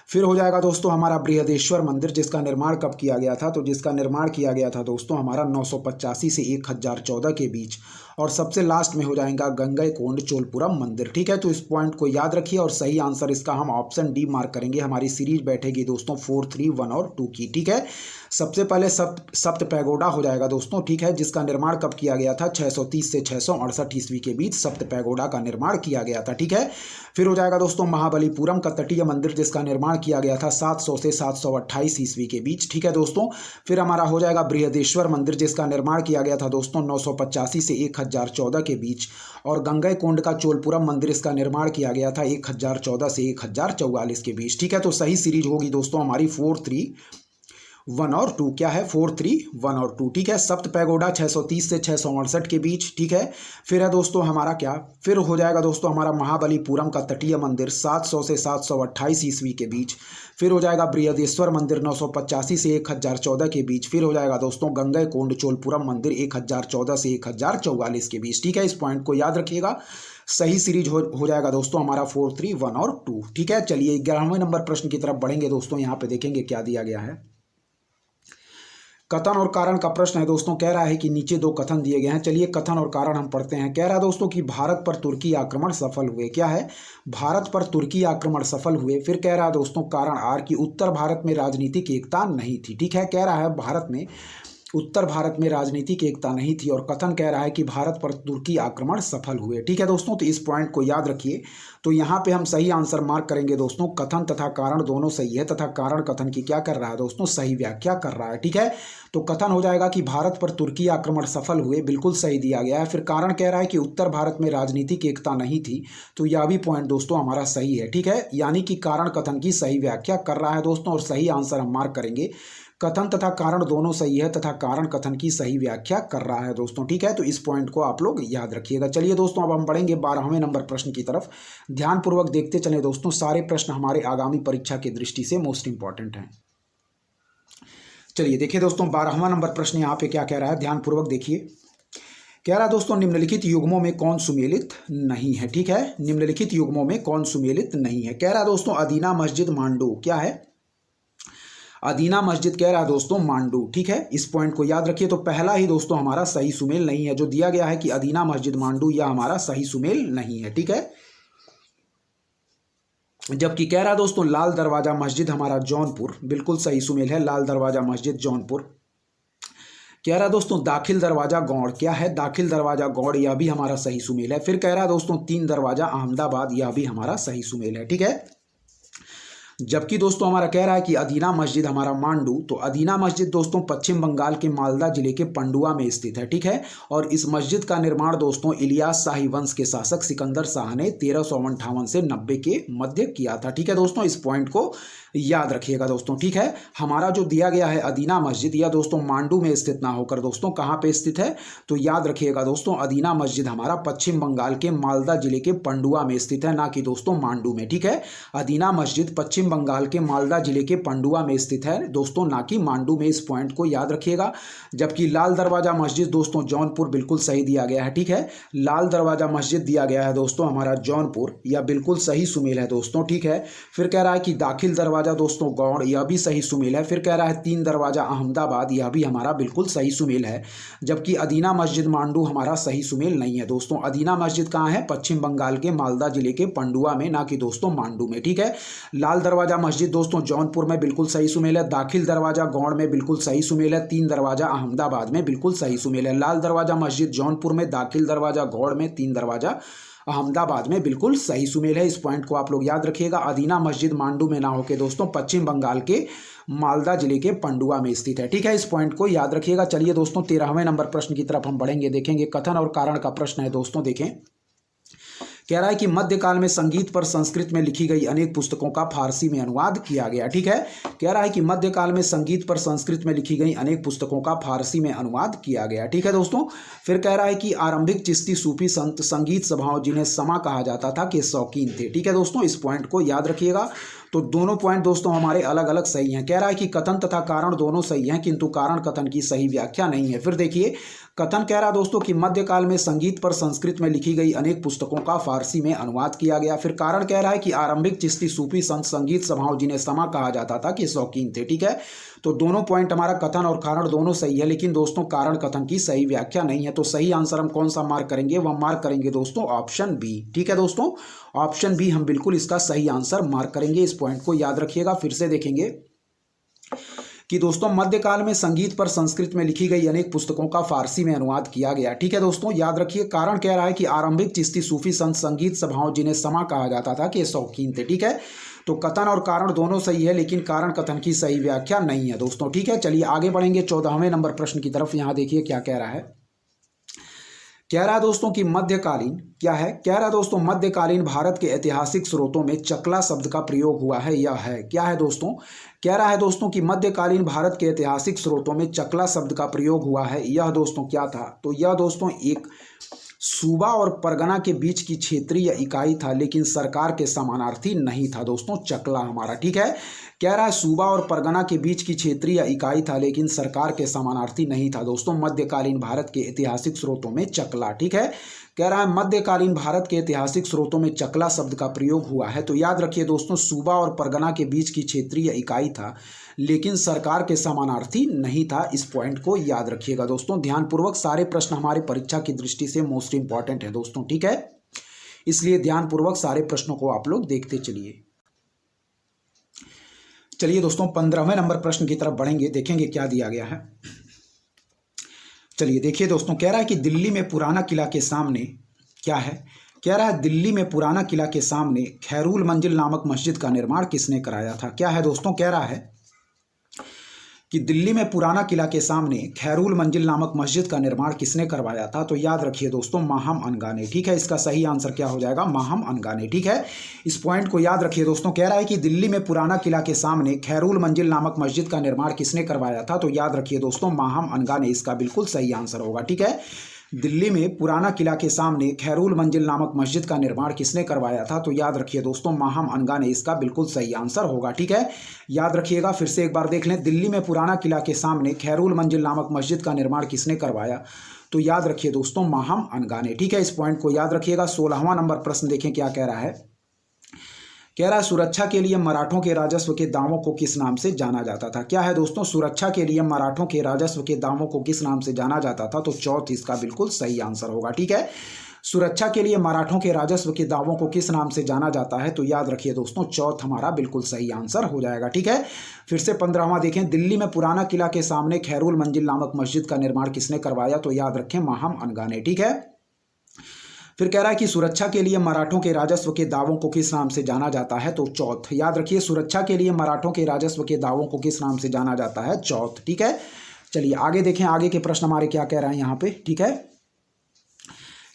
फिर हो जाएगा दोस्तों हमारा बृहदेश्वर मंदिर, जिसका निर्माण कब किया गया था, तो जिसका निर्माण किया गया था दोस्तों हमारा 985 से 1014 के बीच। और सबसे लास्ट में हो जाएगा गंगईकोंड चोलपुरम मंदिर, ठीक है। तो इस पॉइंट को याद रखिए और सही आंसर इसका हम ऑप्शन डी मार्क करेंगे। हमारी सीरीज बैठेगी दोस्तों 4, 3, 1 और 2 की, ठीक है। सबसे पहले सप्त पैगोडा हो जाएगा दोस्तों, ठीक है, जिसका निर्माण कब किया गया था 630 से 668 ईस्वी के बीच सप्त पैगोडा का निर्माण किया गया था, ठीक है। फिर हो जाएगा दोस्तों महाबलीपुरम का तटीय मंदिर, जिसका निर्माण किया गया था 700 से 728 ईस्वी के बीच, ठीक है दोस्तों। फिर हमारा हो जाएगा बृहदेश्वर मंदिर, जिसका निर्माण किया गया था दोस्तों 985 से 1014 के बीच। और गंगईकोंड का चोलपुरम मंदिर, इसका निर्माण किया गया था 1014 से 1044 के बीच, ठीक है। तो सही सीरीज होगी दोस्तों हमारी 4, 3, 1 और 2, क्या है 4, 3, 1 और 2, ठीक है। सप्त पैगोडा 630 से 668 के बीच, ठीक है। फिर है दोस्तों हमारा क्या, फिर हो जाएगा दोस्तों हमारा महाबलीपुरम का तटीय मंदिर 700 से 728 ईस्वी के बीच। फिर हो जाएगा बृहदेश्वर मंदिर 985 से 1014 के बीच। फिर हो जाएगा दोस्तों गंगईकोंड चोलपुरम मंदिर 1014 से 1044 के बीच, ठीक है। इस पॉइंट को याद रखिएगा। सही सीरीज हो जाएगा दोस्तों हमारा 4, 3, 1 और 2, ठीक है। चलिए 11वें नंबर प्रश्न की तरफ बढ़ेंगे दोस्तों। यहाँ पे देखेंगे क्या दिया गया है। कथन और कारण का प्रश्न है दोस्तों। कह रहा है कि नीचे 2 कथन दिए गए हैं। चलिए कथन और कारण हम पढ़ते हैं। कह रहा है दोस्तों कि भारत पर तुर्की आक्रमण सफल हुए, क्या है भारत पर तुर्की आक्रमण सफल हुए। फिर कह रहा है दोस्तों कारण आर की उत्तर भारत में राजनीतिक एकता नहीं थी, ठीक है। कह रहा है भारत में उत्तर भारत में राजनीतिक एकता नहीं थी। और कथन कह रहा है कि भारत पर तुर्की आक्रमण सफल हुए, ठीक है दोस्तों। तो इस पॉइंट को याद रखिए। तो यहाँ पे हम सही आंसर मार्क करेंगे दोस्तों। कथन तथा कारण दोनों सही है तथा कारण कथन की क्या कर रहा है दोस्तों, सही व्याख्या कर रहा है, ठीक है। तो कथन हो जाएगा कि भारत पर तुर्की आक्रमण सफल हुए, बिल्कुल सही दिया गया है। फिर कारण कह रहा है कि उत्तर भारत में राजनीतिक एकता नहीं थी, तो यह भी पॉइंट दोस्तों हमारा सही है, ठीक है। यानी कि कारण कथन की सही व्याख्या कर रहा है दोस्तों और सही आंसर हम मार्क करेंगे। कथन तथा कारण दोनों सही है तथा कारण कथन की सही व्याख्या कर रहा है दोस्तों, ठीक है। तो इस पॉइंट को आप लोग याद रखिएगा। चलिए दोस्तों अब हम बढ़ेंगे 12वें नंबर प्रश्न की तरफ। ध्यानपूर्वक देखते चले दोस्तों। सारे प्रश्न हमारे आगामी परीक्षा की दृष्टि से मोस्ट इंपॉर्टेंट हैं। चलिए देखिए दोस्तों 12वां नंबर प्रश्न यहाँ पे क्या कह रहा है, ध्यानपूर्वक देखिए। कह रहा है दोस्तों निम्नलिखित युग्मों में कौन सुमेलित नहीं है, ठीक है। निम्नलिखित युग्मों में कौन सुमेलित नहीं है। कह रहा है दोस्तों अदीना मस्जिद मांडू, क्या है अदीना मस्जिद कह रहा है दोस्तों मांडू, ठीक है। इस पॉइंट को याद रखिए। तो पहला ही दोस्तों हमारा सही सुमेल नहीं है। जो दिया गया है कि अदीना मस्जिद मांडू, यह हमारा सही सुमेल नहीं है, ठीक है। जबकि कह रहा है दोस्तों लाल दरवाजा मस्जिद हमारा जौनपुर, बिल्कुल सही सुमेल है, लाल दरवाजा मस्जिद जौनपुर। कह रहा है दोस्तों दाखिल दरवाजा गौड़, क्या है दाखिल दरवाजा गौड़, यह भी हमारा सही सुमेल है। फिर कह रहा है दोस्तों 3 दरवाजा अहमदाबाद, यह भी हमारा सही सुमेल है, ठीक है। जबकि दोस्तों हमारा कह रहा है कि अदीना मस्जिद हमारा मांडू, तो अदीना मस्जिद दोस्तों पश्चिम बंगाल के मालदा जिले के पंडुआ में स्थित है, ठीक है। और इस मस्जिद का निर्माण दोस्तों इलियास शाही वंश के शासक सिकंदर शाह ने 1358 से 90 के मध्य किया था, ठीक है दोस्तों। इस पॉइंट को याद रखिएगा दोस्तों, ठीक है। हमारा जो दिया गया है अदीना मस्जिद, यह दोस्तों मांडू में स्थित ना होकर दोस्तों कहाँ पे स्थित है, तो याद रखिएगा दोस्तों अदीना मस्जिद हमारा पश्चिम बंगाल के मालदा जिले के पंडुआ में स्थित है, ना कि दोस्तों मांडू में, ठीक है। अदीना मस्जिद पश्चिम बंगाल के मालदा जिले के पंडुआ में स्थित है दोस्तों, ना कि मांडू में। इस पॉइंट को याद रखिएगा। जबकि लाल दरवाजा मस्जिद दोस्तों जौनपुर, बिल्कुल सही दिया गया है, ठीक है। लाल दरवाजा मस्जिद दिया गया है दोस्तों हमारा जौनपुर, यह बिल्कुल सही सुमेल है दोस्तों, ठीक है। फिर कह रहा है कि दाखिल दरवाजा दरवाजा दोस्तों गौड़, यह भी सही सुमेल है। फिर कह रहा है 3 दरवाजा अहमदाबाद, यह भी हमारा बिल्कुल सही सुमेल है। जबकि अदीना मस्जिद मांडू हमारा सही सुमेल नहीं है दोस्तों। अदीना मस्जिद कहाँ है? पश्चिम बंगाल के मालदा जिले के पंडुआ में, ना कि दोस्तों मांडू में, ठीक है। लाल दरवाजा मस्जिद दोस्तों जौनपुर में बिल्कुल सही सुमेल है। दाखिल दरवाजा गौड़ में बिल्कुल सही सुमेल है। 3 दरवाजा अहमदाबाद में बिल्कुल सही सुमेल है। लाल दरवाजा मस्जिद जौनपुर में, दाखिल दरवाजा गौड़ में, 3 दरवाजा अहमदाबाद में बिल्कुल सही सुमेल है। इस पॉइंट को आप लोग याद रखिएगा। अदीना मस्जिद मांडू में ना होके दोस्तों पश्चिम बंगाल के मालदा जिले के पंडुआ में स्थित है, ठीक है। इस पॉइंट को याद रखिएगा। चलिए दोस्तों 13वें नंबर प्रश्न की तरफ हम बढ़ेंगे, देखेंगे कथन और कारण का प्रश्न है दोस्तों। देखें, कह रहा है कि मध्यकाल में संगीत पर संस्कृत में लिखी गई अनेक पुस्तकों का फारसी में अनुवाद किया गया, ठीक है। कह रहा है कि मध्यकाल में संगीत पर संस्कृत में लिखी गई अनेक पुस्तकों का फारसी में अनुवाद किया गया, ठीक है दोस्तों। फिर कह रहा है कि आरंभिक चिश्ती सूफी संत संगीत सभाओं जिन्हें समा कहा जाता था के शौकीन थे, ठीक है दोस्तों। इस पॉइंट को याद रखिएगा। तो दोनों पॉइंट दोस्तों हमारे अलग अलग सही हैं। कह रहा है कि कथन तथा कारण दोनों सही हैं, किंतु कारण कथन की सही व्याख्या नहीं है। फिर देखिए, कथन कह रहा दोस्तों कि मध्यकाल में संगीत पर संस्कृत में लिखी गई अनेक पुस्तकों का फारसी में अनुवाद किया गया। फिर कारण कह रहा है कि आरंभिक चिश्ती सूफी संत संगीत सभाओं जिन्हें समा कहा जाता था के शौकीन थे, ठीक है। तो दोनों पॉइंट हमारा कथन और कारण दोनों सही है, लेकिन दोस्तों कारण कथन की सही व्याख्या नहीं है। तो सही आंसर हम कौन सा मार्क करेंगे? वह मार्क करेंगे दोस्तों ऑप्शन बी, ठीक है दोस्तों। ऑप्शन बी हम बिल्कुल इसका सही आंसर मार्क करेंगे। इस पॉइंट को याद रखिएगा। फिर से देखेंगे कि दोस्तों मध्यकाल में संगीत पर संस्कृत में लिखी गई अनेक पुस्तकों का फारसी में अनुवाद किया गया, ठीक है दोस्तों। याद रखिए, कारण कह रहा है कि आरंभिक चिश्ती सूफी संत संगीत सभाओं जिन्हें समा कहा जाता था के शौकीन थे, ठीक है। तो कथन और कारण दोनों सही है, लेकिन कारण कथन की सही व्याख्या नहीं है दोस्तों, ठीक है। चलिए आगे बढ़ेंगे 14वें नंबर प्रश्न की तरफ। यहाँ देखिए क्या कह रहा है। कह रहा है दोस्तों कि मध्यकालीन क्या है? कह रहा है दोस्तों मध्यकालीन भारत के ऐतिहासिक स्रोतों में चकला शब्द का प्रयोग हुआ है। यह है क्या है दोस्तों? कह रहा है दोस्तों कि मध्यकालीन भारत के ऐतिहासिक स्रोतों में चकला शब्द का प्रयोग हुआ है। यह दोस्तों क्या था? तो यह दोस्तों एक सूबा और परगना के बीच की क्षेत्रीय इकाई था, लेकिन सरकार के समानार्थी नहीं था दोस्तों चकला हमारा, ठीक है। कह रहा है सूबा और परगना के बीच की क्षेत्रीय इकाई था, लेकिन सरकार के समानार्थी नहीं था दोस्तों मध्यकालीन भारत के ऐतिहासिक स्रोतों में चकला, ठीक है। कह रहा है मध्यकालीन भारत के ऐतिहासिक स्रोतों में चकला शब्द का प्रयोग हुआ है। तो याद रखिए दोस्तों, सूबा और परगना के बीच की क्षेत्रीय इकाई था, लेकिन सरकार के समानार्थी नहीं था। इस पॉइंट को याद रखिएगा दोस्तों। ध्यानपूर्वक सारे प्रश्न हमारे परीक्षा की दृष्टि से मोस्ट इंपॉर्टेंट है दोस्तों, ठीक है। इसलिए ध्यानपूर्वक सारे प्रश्नों को आप लोग देखते चलिए। चलिए दोस्तों 15वें नंबर प्रश्न की तरफ बढ़ेंगे, देखेंगे क्या दिया गया है। चलिए देखिए दोस्तों, कह रहा है कि दिल्ली में पुराना किला के सामने क्या है? कह रहा है दिल्ली में पुराना किला के सामने खैरुल मंजिल नामक मस्जिद का निर्माण किसने कराया था? क्या है दोस्तों? कह रहा है कि दिल्ली में पुराना किला के सामने खैरुल मंजिल नामक मस्जिद का निर्माण किसने करवाया था? तो याद रखिए दोस्तों माहम अनगा ने, ठीक है। इसका सही आंसर क्या हो जाएगा? माहम अनगा ने, ठीक है। इस पॉइंट को याद रखिए दोस्तों। कह रहा है कि दिल्ली में पुराना किला के सामने खैरुल मंजिल नामक मस्जिद का निर्माण किसने करवाया था? तो याद रखिए दोस्तों माहम अनगा ने, इसका बिल्कुल सही आंसर होगा, ठीक है। दिल्ली में पुराना किला के सामने खैरुल मंजिल नामक मस्जिद का निर्माण किसने करवाया था? तो याद रखिए दोस्तों माहम अनगा ने, इसका बिल्कुल सही आंसर होगा, ठीक है। याद रखिएगा। फिर से एक बार देख लें, दिल्ली में पुराना किला के सामने खैरुल मंजिल नामक मस्जिद का निर्माण किसने करवाया? तो याद रखिए दोस्तों माहम अनगा ने, ठीक है। इस पॉइंट को याद रखिएगा। 16वां नंबर प्रश्न देखें क्या कह रहा है। कह रहा है सुरक्षा के लिए मराठों के राजस्व के दावों को किस नाम से जाना जाता था? क्या है दोस्तों? सुरक्षा के लिए मराठों के राजस्व के दावों को किस नाम से जाना जाता था? तो चौथ इसका बिल्कुल सही आंसर होगा, ठीक है। सुरक्षा के लिए मराठों के राजस्व के दावों को किस नाम से जाना जाता है? तो याद रखिए दोस्तों चौथ हमारा बिल्कुल सही आंसर हो जाएगा, ठीक है। फिर से 15वां देखें, दिल्ली में पुराना किला के सामने खैरुल मंजिल नामक मस्जिद का निर्माण किसने करवाया? तो याद रखें माहम अनगा ने, ठीक है। फिर कह रहा है कि सुरक्षा के लिए मराठों के राजस्व के दावों को किस नाम से जाना जाता है? तो चौथ। याद रखिए सुरक्षा के लिए मराठों के राजस्व के दावों को किस नाम से जाना जाता है? चौथ, ठीक है। चलिए आगे देखें, आगे के प्रश्न हमारे क्या कह रहे हैं यहाँ पे, ठीक है।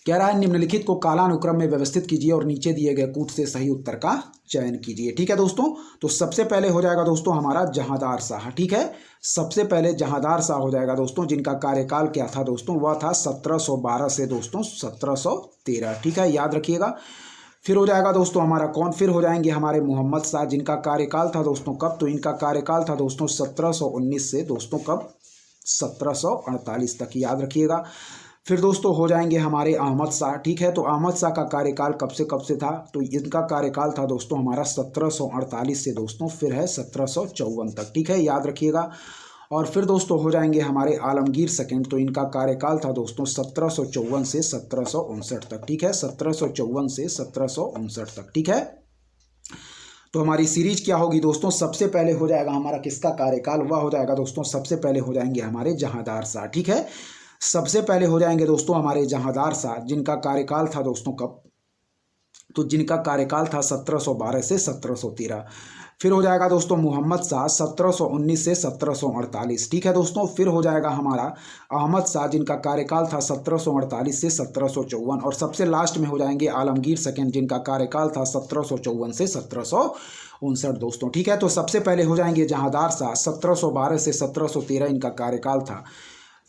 कह रहा है निम्नलिखित को कालानुक्रम में व्यवस्थित कीजिए और नीचे दिए गए कूट से सही उत्तर का चयन कीजिए, ठीक है दोस्तों। तो सबसे पहले हो जाएगा दोस्तों हमारा जहांदार शाह, ठीक है। सबसे पहले जहांदार शाह हो जाएगा दोस्तों, जिनका कार्यकाल क्या था दोस्तों? वह था 1712 से दोस्तों 1713, ठीक है, याद रखिएगा। फिर हो जाएगा दोस्तों हमारा कौन? फिर हो जाएंगे हमारे मोहम्मद शाह, जिनका कार्यकाल था दोस्तों कब? तो इनका कार्यकाल था दोस्तों 1719 से दोस्तों कब? 1748 तक, याद रखिएगा। फिर दोस्तों हो जाएंगे हमारे अहमद शाह, ठीक है। तो अहमद शाह का कार्यकाल कब से था, तो इनका कार्यकाल था दोस्तों हमारा 1748 से दोस्तों फिर है 1754 तक, ठीक है, याद रखिएगा। और फिर दोस्तों हो जाएंगे हमारे आलमगीर सेकंड, तो इनका कार्यकाल था दोस्तों 1754 से 1759 तक, ठीक है, 1754 से 1759 तक, ठीक है। तो हमारी सीरीज क्या होगी दोस्तों, सबसे पहले हो जाएगा हमारा किसका कार्यकाल, वह हो जाएगा दोस्तों सबसे पहले हो जाएंगे हमारे जहांदार शाह, ठीक है। सबसे पहले हो जाएंगे दोस्तों हमारे जहांदार शाह, जिनका कार्यकाल था दोस्तों कब, तो जिनका कार्यकाल था 1712 से 1713। फिर हो जाएगा दोस्तों मोहम्मद शाह 1719 से 1748, ठीक है दोस्तों। फिर हो जाएगा हमारा अहमद शाह, जिनका कार्यकाल था 1748 से 1754। और सबसे लास्ट में हो जाएंगे आलमगीर सेकंड, जिनका कार्यकाल था 1754 से 1759 दोस्तों, ठीक है। तो सबसे पहले हो जाएंगे जहांदार शाह 1712 से 1713 इनका कार्यकाल था।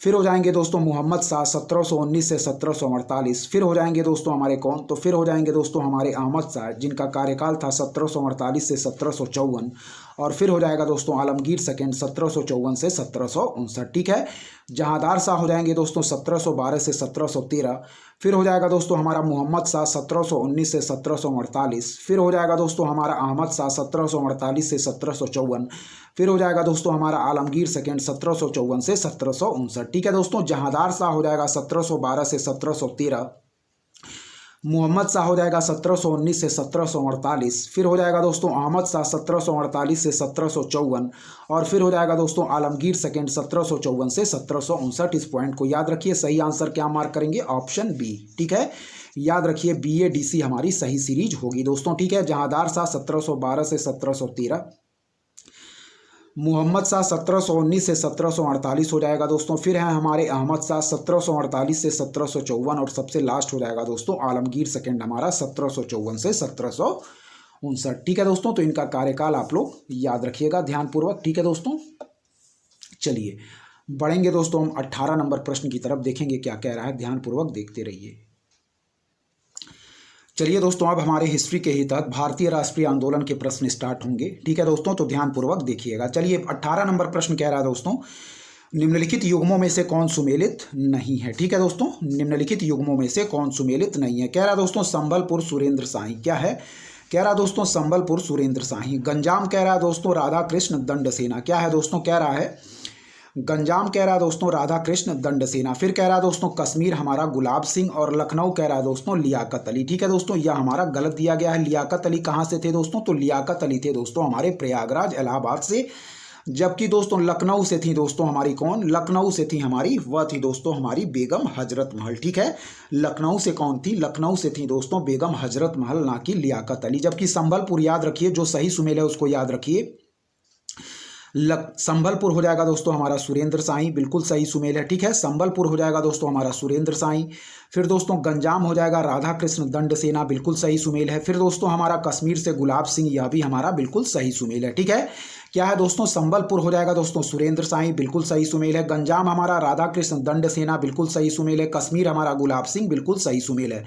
फिर हो जाएंगे दोस्तों मोहम्मद शाह 1719 से 1748। फिर हो जाएंगे दोस्तों हमारे कौन, तो फिर हो जाएंगे दोस्तों हमारे अहमद शाह, जिनका कार्यकाल था 1748 से 1754। और फिर हो जाएगा दोस्तों आलमगीर सेकंड 1754 से 1759, ठीक है। जहांदार शाह हो जाएंगे दोस्तों 1712 से 1713। फिर हो जाएगा दोस्तों हमारा मोहम्मद शाह 1719 से 1748। फिर हो जाएगा दोस्तों हमारा अहमद शाह 1748 से 1754। फिर हो जाएगा दोस्तों हमारा आलमगीर सेकंड 1754 से 1759, ठीक है दोस्तों। जहांदार शाह हो जाएगा 1712 से 1713। मोहम्मद शाह हो जाएगा 1719 से 1748। फिर हो जाएगा दोस्तों अहमद शाह 1748 से 1754। और फिर हो जाएगा दोस्तों आलमगीर सेकंड 1754 से 1759। इस पॉइंट को याद रखिए। सही आंसर क्या मार्क करेंगे, ऑप्शन बी, ठीक है, याद रखिए BADC हमारी सही सीरीज होगी दोस्तों, ठीक है। जहांदार शाह 1712 से 1713, मोहम्मद शाह 1719 से 1748 हो जाएगा दोस्तों। फिर है हमारे अहमद शाह 1748 से 1754। और सबसे लास्ट हो जाएगा दोस्तों आलमगीर सेकंड हमारा 1754 से 1759, ठीक है दोस्तों। तो इनका कार्यकाल आप लोग याद रखिएगा ध्यानपूर्वक, ठीक है दोस्तों। चलिए बढ़ेंगे दोस्तों हम 18 नंबर प्रश्न की तरफ, देखेंगे क्या कह रहा है, ध्यानपूर्वक देखते रहिए। चलिए दोस्तों अब हमारे हिस्ट्री के ही तहत भारतीय राष्ट्रीय आंदोलन के प्रश्न स्टार्ट होंगे, ठीक है दोस्तों। तो ध्यानपूर्वक देखिएगा। चलिए 18 नंबर प्रश्न कह रहा है दोस्तों, निम्नलिखित युग्मों में से कौन सुमेलित नहीं है, ठीक है दोस्तों। निम्नलिखित युग्मों में से कौन सुमेलित नहीं है, कह रहा दोस्तों संबलपुर सुरेंद्र शाही, क्या है, कह रहा दोस्तों संबलपुर सुरेंद्र शाही। गंजाम कह रहा है दोस्तों राधा कृष्ण दंड सेना, क्या है दोस्तों, कह रहा है गंजाम कह रहा है दोस्तों राधा कृष्ण दंड सेना। फिर कह रहा है दोस्तों कश्मीर हमारा गुलाब सिंह। और लखनऊ कह रहा है दोस्तों लियाकत अली, ठीक है दोस्तों। यह हमारा गलत दिया गया है। लियाकत अली कहाँ से थे दोस्तों, तो लियाकत अली थे दोस्तों हमारे प्रयागराज इलाहाबाद से। जबकि दोस्तों लखनऊ से थी दोस्तों हमारी कौन, लखनऊ से थी हमारी, वह थी दोस्तों हमारी बेगम हजरत महल, ठीक है। लखनऊ से कौन थी, लखनऊ से थी दोस्तों बेगम हजरत महल, ना कि लियाकत अली। जबकि संबलपुर याद रखिए, जो सही सुमेल है उसको याद रखिए। संबलपुर हो जाएगा दोस्तों हमारा सुरेंद्र शाही, बिल्कुल सही सुमेल है, ठीक है। संबलपुर हो जाएगा दोस्तों हमारा सुरेंद्र शाही। फिर दोस्तों गंजाम हो जाएगा राधा कृष्ण दंड सेना, बिल्कुल सही सुमेल है। फिर दोस्तों हमारा कश्मीर से गुलाब सिंह, यह भी हमारा बिल्कुल सही सुमेल है, ठीक है। क्या है दोस्तों, संबलपुर हो जाएगा दोस्तों सुरेंद्र शाही, बिल्कुल सही सुमेल है। गंजाम हमारा राधा कृष्ण दंड सेना, बिल्कुल सही सुमेल है। कश्मीर हमारा गुलाब सिंह, बिल्कुल सही सुमेल है।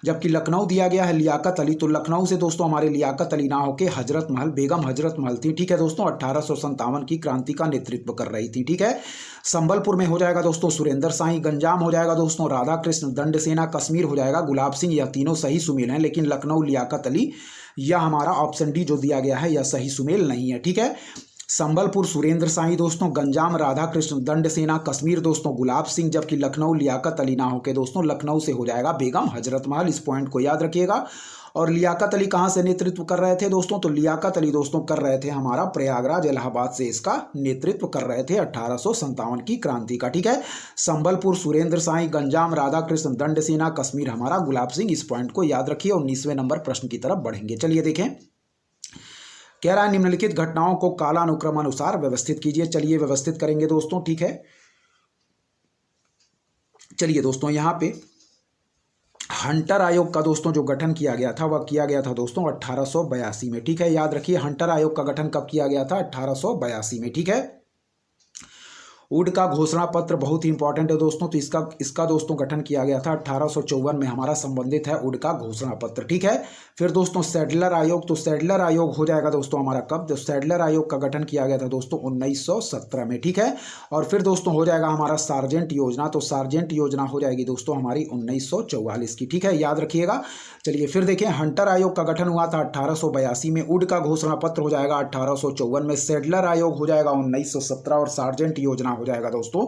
जबकि लखनऊ दिया गया है लियाकत अली, तो लखनऊ से दोस्तों हमारे लियाकत अली ना होके हजरत महल, बेगम हजरत महल थी, ठीक है दोस्तों। 1857 की क्रांति का नेतृत्व कर रही थी, ठीक है। संबलपुर में हो जाएगा दोस्तों सुरेंद्र शाही, गंजाम हो जाएगा दोस्तों राधा कृष्ण दंड सेना, कश्मीर हो जाएगा गुलाब सिंह। यह तीनों सही सुमेल हैं, लेकिन लखनऊ लियाकत अली, यह हमारा ऑप्शन डी जो दिया गया है यह सही सुमेल नहीं है, ठीक है। संबलपुर सुरेंद्र शाही दोस्तों, गंजाम राधा कृष्ण दंड सेना, कश्मीर दोस्तों गुलाब सिंह। जबकि लखनऊ लियाकत अली ना होके दोस्तों लखनऊ से हो जाएगा बेगम हजरत महल। इस पॉइंट को याद रखिएगा। और लियाकत अली कहाँ से नेतृत्व कर रहे थे दोस्तों, तो लियाकत अली दोस्तों कर रहे थे हमारा प्रयागराज इलाहाबाद से इसका नेतृत्व कर रहे थे 1857 की क्रांति का, ठीक है। संबलपुर सुरेंद्र शाही, गंजाम राधा कृष्ण दंड सेना, कश्मीर हमारा गुलाब सिंह। इस पॉइंट को याद रखिए। 19वें नंबर प्रश्न की तरफ बढ़ेंगे। चलिए देखें, कह रहा है निम्नलिखित घटनाओं को कालानुक्रम अनुसार व्यवस्थित कीजिए। चलिए व्यवस्थित करेंगे दोस्तों, ठीक है। चलिए दोस्तों यहाँ पे हंटर आयोग का दोस्तों जो गठन किया गया था वह किया गया था दोस्तों 1882 में, ठीक है। याद रखिए हंटर आयोग का गठन कब किया गया था, 1882 में, ठीक है। उड का घोषणा पत्र बहुत ही इंपॉर्टेंट है दोस्तों। तो इसका दोस्तों गठन किया गया था 1854 में, हमारा संबंधित है उड का घोषणा पत्र, ठीक है। फिर दोस्तों सैडलर आयोग, तो सैडलर आयोग हो जाएगा दोस्तों हमारा कब, तो सैडलर आयोग का गठन किया गया था दोस्तों 1917 में, ठीक है। और फिर दोस्तों हो जाएगा हमारा सार्जेंट योजना, तो सार्जेंट योजना हो जाएगी दोस्तों हमारी 1944 की, ठीक है, याद रखिएगा। चलिए फिर देखें, हंटर आयोग का गठन हुआ था 1882 में, उड का घोषणा पत्र हो जाएगा 1854 में, सैडलर आयोग हो जाएगा 1917 और सार्जेंट योजना हो जाएगा दोस्तों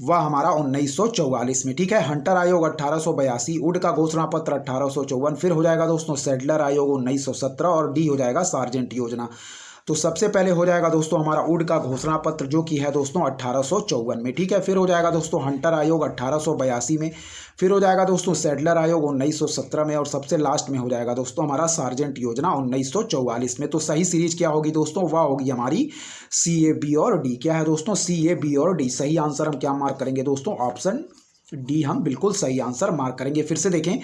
वह हमारा 1944 में, ठीक है। हंटर आयोग 1882, उड का घोषणा पत्र 1854, फिर हो जाएगा दोस्तों सैडलर आयोग 1917 और डी हो जाएगा सार्जेंट योजना। तो सबसे पहले हो जाएगा दोस्तों हमारा उड का घोषणा पत्र जो कि है दोस्तों 1854 में, ठीक है। फिर हो जाएगा दोस्तों हंटर आयोग 1882 में, फिर हो जाएगा दोस्तों सैडलर आयोग 1917 में और सबसे लास्ट में हो जाएगा दोस्तों हमारा सार्जेंट योजना 1944 में। तो सही सीरीज क्या होगी दोस्तों, वह होगी हमारी सी, ए, बी और डी। क्या है दोस्तों, सी, ए, बी और डी। सही आंसर हम क्या मार्क करेंगे दोस्तों, ऑप्शन डी हम बिल्कुल सही आंसर मार्क करेंगे। फिर से देखें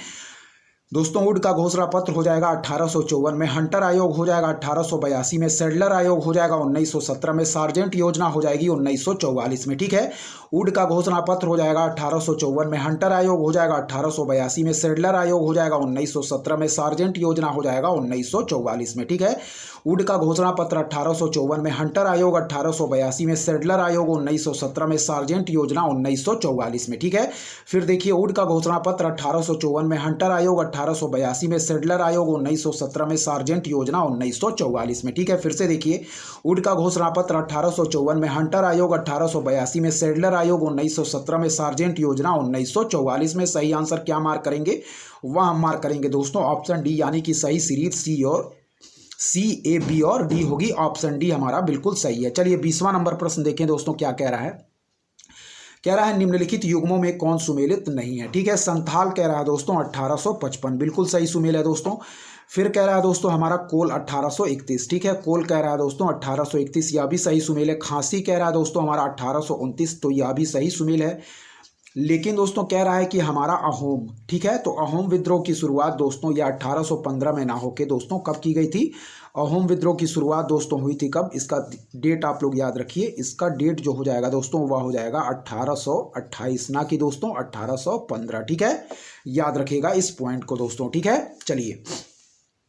दोस्तों, उड का घोषणा पत्र हो जाएगा 1854 में, हंटर आयोग हो जाएगा 1882 में, सैडलर आयोग हो जाएगा 1917 में, सार्जेंट योजना हो जाएगी 1944 में, ठीक है। उड का घोषणा पत्र हो जाएगा 1854 में, हंटर आयोग हो जाएगा 1882 में, सैडलर आयोग हो जाएगा 1917 में, सार्जेंट योजना हो जाएगा 1944 में, ठीक है। उड का घोषणा पत्र 1854 में, हंटर आयोग 1882 में, सैडलर आयोग 1917 में, सार्जेंट योजना 1944 में, ठीक है। फिर देखिए उड का घोषणा पत्र 1854 में, हंटर आयोग 1882 में, सैडलर आयोग 1917 में, सार्जेंट योजना 1944 में, ठीक है। फिर से देखिए उड का घोषणा पत्र 1854 में, हंटर आयोग 1882 में, सैडलर आयोग 1917 में, सार्जेंट योजना 1944 में। सही आंसर क्या मार्क करेंगे, वह हम मार्क करेंगे दोस्तों ऑप्शन डी, यानी कि सही सीरीज सी और सी, ए, बी और डी होगी। ऑप्शन डी हमारा बिल्कुल सही है। चलिए 20वां नंबर प्रश्न देखें दोस्तों क्या कह रहा है। कह रहा है निम्नलिखित युग्मों में कौन सुमेलित नहीं है, ठीक है। संथाल कह रहा है दोस्तों 1855, बिल्कुल सही सुमेल है दोस्तों। फिर कह रहा है दोस्तों हमारा कोल 1831, ठीक है, कोल कह रहा है दोस्तों 1831, यह भी सही सुमेल है। खांसी कह रहा है दोस्तों हमारा 1829, तो यह भी सही सुमेल है। लेकिन दोस्तों कह रहा है कि हमारा अहोम, ठीक है, तो अहोम विद्रोह की शुरुआत दोस्तों यह 1815 में ना होके दोस्तों कब की गई थी, अहोम विद्रोह की शुरुआत दोस्तों हुई थी कब, इसका डेट आप लोग याद रखिए। इसका डेट जो हो जाएगा दोस्तों वह हो जाएगा 1828, ना कि दोस्तों 1815, ठीक है, याद रखिएगा इस पॉइंट को दोस्तों, ठीक है। चलिए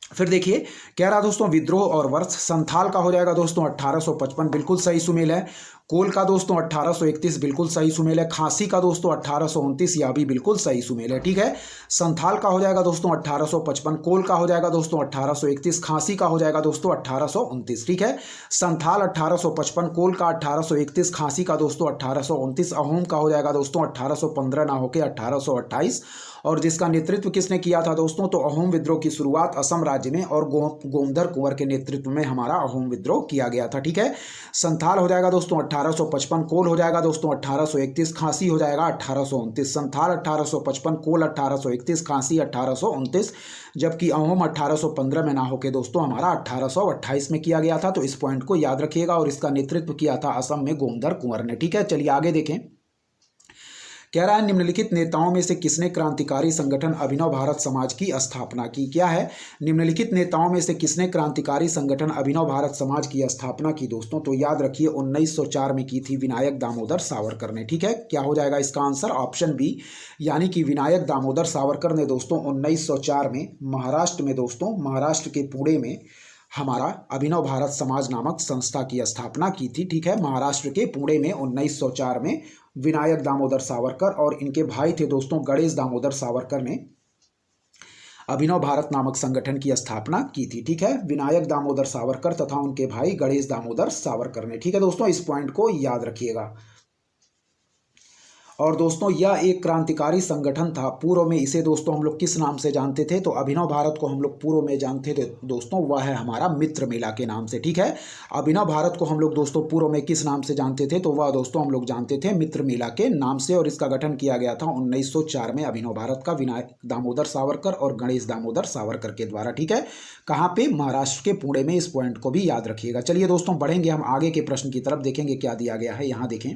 फिर देखिए कह रहा दोस्तों विद्रोह और वर्ष, संथाल का हो जाएगा दोस्तों 1855, बिल्कुल सही सुमेल है। कोल का दोस्तों 1831, बिल्कुल सही सुमेल है। खांसी का दोस्तों 1829, यह भी बिल्कुल सही सुमेल है, ठीक है। संथाल का हो जाएगा दोस्तों 1855, कोल का हो जाएगा दोस्तों 1831, खांसी का हो जाएगा दोस्तों 1829, ठीक है। संथाल 1855, कोल का 1831, खांसी का दोस्तों 1829, अहोम का हो जाएगा दोस्तों 1815 ना होकर 1828। और जिसका नेतृत्व किसने किया था दोस्तों, तो अहोम विद्रोह की शुरुआत असम राज्य में और गोमधर कुंवर के नेतृत्व में हमारा अहोम विद्रोह किया गया था, ठीक है। संथाल हो जाएगा दोस्तों 1855, कोल हो जाएगा दोस्तों 1831, खांसी हो जाएगा 1829। संथाल 1855, कोल 1831, खांसी 1829, जबकि अहोम 1815 में ना होके दोस्तों हमारा 1828 में किया गया था। तो इस पॉइंट को याद रखिएगा। और इसका नेतृत्व किया था असम में गोमधर कुंवर ने, ठीक है। चलिए आगे देखें। कह रहा है निम्नलिखित नेताओं में से किसने क्रांतिकारी संगठन अभिनव भारत समाज की स्थापना की। क्या है, निम्नलिखित नेताओं में से किसने क्रांतिकारी संगठन अभिनव भारत समाज की स्थापना की दोस्तों, तो याद रखिए 1904 में की थी विनायक दामोदर सावरकर ने, ठीक है। क्या हो जाएगा इसका आंसर, ऑप्शन बी, यानी कि विनायक दामोदर सावरकर ने दोस्तों 1904 में महाराष्ट्र में दोस्तों, महाराष्ट्र के पुणे में हमारा अभिनव भारत समाज नामक संस्था की स्थापना की थी, ठीक है। महाराष्ट्र के पुणे में 1904 में विनायक दामोदर सावरकर और इनके भाई थे दोस्तों गणेश दामोदर सावरकर ने अभिनव भारत नामक संगठन की स्थापना की थी, ठीक है। विनायक दामोदर सावरकर तथा उनके भाई गणेश दामोदर सावरकर ने, ठीक है दोस्तों, इस पॉइंट को याद रखिएगा। और दोस्तों यह एक क्रांतिकारी संगठन था। पूर्व में इसे दोस्तों हम लोग किस नाम से जानते थे, तो अभिनव भारत को हम लोग पूर्व में जानते थे दोस्तों, वह है हमारा मित्र मेला के नाम से, ठीक है। अभिनव भारत को हम लोग दोस्तों पूर्व में किस नाम से जानते थे, तो वह दोस्तों हम लोग जानते थे मित्र मेला के नाम से। और इसका गठन किया गया था 1904 में अभिनव भारत का विनायक दामोदर सावरकर और गणेश दामोदर सावरकर के द्वारा, ठीक है। कहाँ पे, महाराष्ट्र के पुणे में। इस पॉइंट को भी याद रखिएगा। चलिए दोस्तों बढ़ेंगे हम आगे के प्रश्न की तरफ, देखेंगे क्या दिया गया है। यहाँ देखें,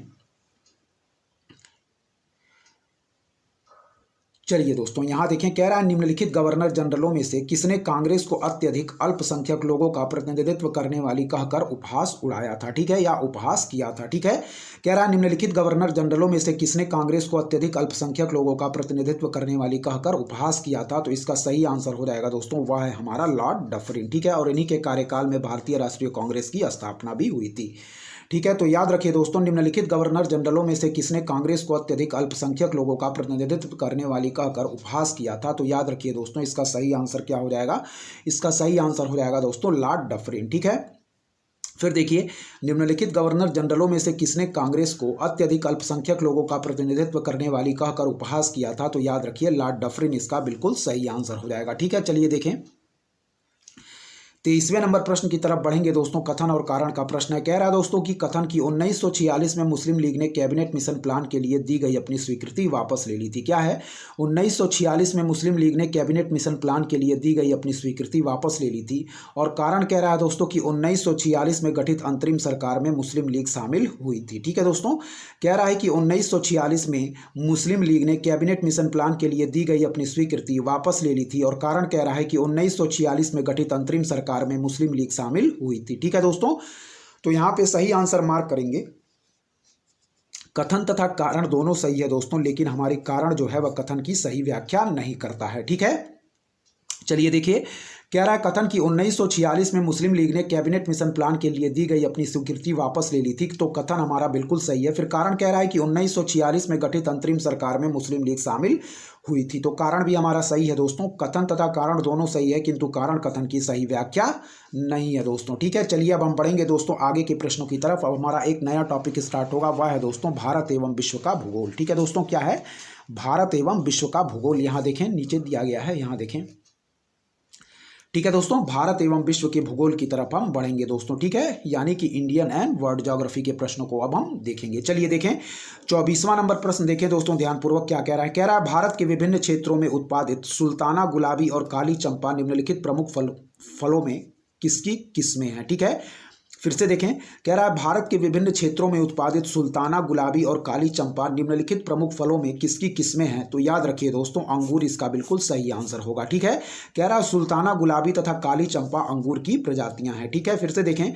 चलिए दोस्तों यहाँ देखें, कह रहा है निम्नलिखित गवर्नर जनरलों में से किसने कांग्रेस को अत्यधिक अल्पसंख्यक लोगों का प्रतिनिधित्व करने वाली कहकर उपहास उड़ाया था, ठीक है, या उपहास किया था, ठीक है। कह रहा है निम्नलिखित गवर्नर जनरलों में से किसने कांग्रेस को अत्यधिक अल्पसंख्यक लोगों का प्रतिनिधित्व करने वाली कहकर उपहास किया था, तो इसका सही आंसर हो जाएगा दोस्तों, वह है हमारा लॉर्ड डफरिन, ठीक है। और इन्हीं के कार्यकाल में भारतीय राष्ट्रीय कांग्रेस की स्थापना भी हुई थी, ठीक है। तो याद रखिए दोस्तों, निम्नलिखित गवर्नर जनरलों में से किसने कांग्रेस को अत्यधिक अल्पसंख्यक लोगों का प्रतिनिधित्व करने वाली कहकर उपहास किया था, तो याद रखिए दोस्तों, इसका सही आंसर क्या हो जाएगा, इसका सही आंसर हो जाएगा दोस्तों लॉर्ड डफरिन, ठीक है। फिर देखिए, निम्नलिखित गवर्नर जनरलों में से किसने कांग्रेस को अत्यधिक अल्पसंख्यक लोगों का प्रतिनिधित्व करने वाली कहकर उपहास किया था, तो याद रखिए लॉर्ड डफरिन इसका बिल्कुल सही आंसर हो जाएगा, ठीक है। चलिए देखें 23वें नंबर प्रश्न की तरफ बढ़ेंगे दोस्तों। कथन और कारण का प्रश्न है, कह रहा है दोस्तों कि कथन की 1946 में मुस्लिम लीग ने कैबिनेट मिशन प्लान के लिए दी गई अपनी स्वीकृति वापस ले ली थी। क्या है, 1946 में मुस्लिम लीग ने कैबिनेट मिशन प्लान के लिए दी गई अपनी स्वीकृति वापस ले ली थी। और कारण कह रहा है दोस्तों कि 1946 में गठित अंतरिम सरकार में मुस्लिम लीग शामिल हुई थी, ठीक है दोस्तों। कह रहा है कि 1946 में मुस्लिम लीग ने कैबिनेट मिशन प्लान के लिए दी गई अपनी स्वीकृति वापस ले ली थी। और कारण कह रहा है कि 1946 में गठित अंतरिम सरकार में मुस्लिम लीग शामिल हुई थी, ठीक है दोस्तों। तो यहां पे सही आंसर मार्क करेंगे। कथन तथा कारण दोनों सही है दोस्तों, लेकिन हमारी कारण जो है वह कथन की सही व्याख्या नहीं करता है, ठीक है। चलिए देखिए, कह रहा है कथन की 1946 में मुस्लिम लीग ने कैबिनेट मिशन प्लान के लिए दी गई अपनी स्वीकृति वापस ले ली थी, तो कथन हमारा बिल्कुल सही है। फिर कारण कह रहा है कि 1946 में गठित अंतरिम सरकार में मुस्लिम लीग शामिल हुई थी, तो कारण भी हमारा सही है दोस्तों। कथन तथा कारण दोनों सही है, किंतु कारण कथन की सही व्याख्या नहीं है दोस्तों, ठीक है। चलिए अब हम बढ़ेंगे दोस्तों आगे के प्रश्नों की तरफ। अब हमारा एक नया टॉपिक स्टार्ट होगा, वह है दोस्तों भारत एवं विश्व का भूगोल, ठीक है दोस्तों। क्या है, भारत एवं विश्व का भूगोल। यहाँ देखें, नीचे दिया गया है, यहाँ देखें, ठीक है दोस्तों। भारत एवं विश्व के भूगोल की तरफ हम बढ़ेंगे दोस्तों, ठीक है, यानी कि इंडियन एंड वर्ल्ड ज्योग्राफी के प्रश्नों को अब हम देखेंगे। चलिए देखें 24वां नंबर प्रश्न देखें दोस्तों ध्यानपूर्वक, क्या कह रहा है। कह रहा है भारत के विभिन्न क्षेत्रों में उत्पादित सुल्ताना, गुलाबी और काली चंपा निम्नलिखित प्रमुख फलों में किसकी किस्में हैं, ठीक है। फिर से देखें, कह रहा है भारत के विभिन्न क्षेत्रों में उत्पादित सुल्ताना, गुलाबी और काली चंपा निम्नलिखित प्रमुख फलों में किसकी किस्में हैं, तो याद रखिए दोस्तों अंगूर इसका बिल्कुल सही आंसर होगा, ठीक है। कह रहा है सुल्ताना, गुलाबी तथा काली चंपा अंगूर की प्रजातियां हैं, ठीक है। फिर से देखें,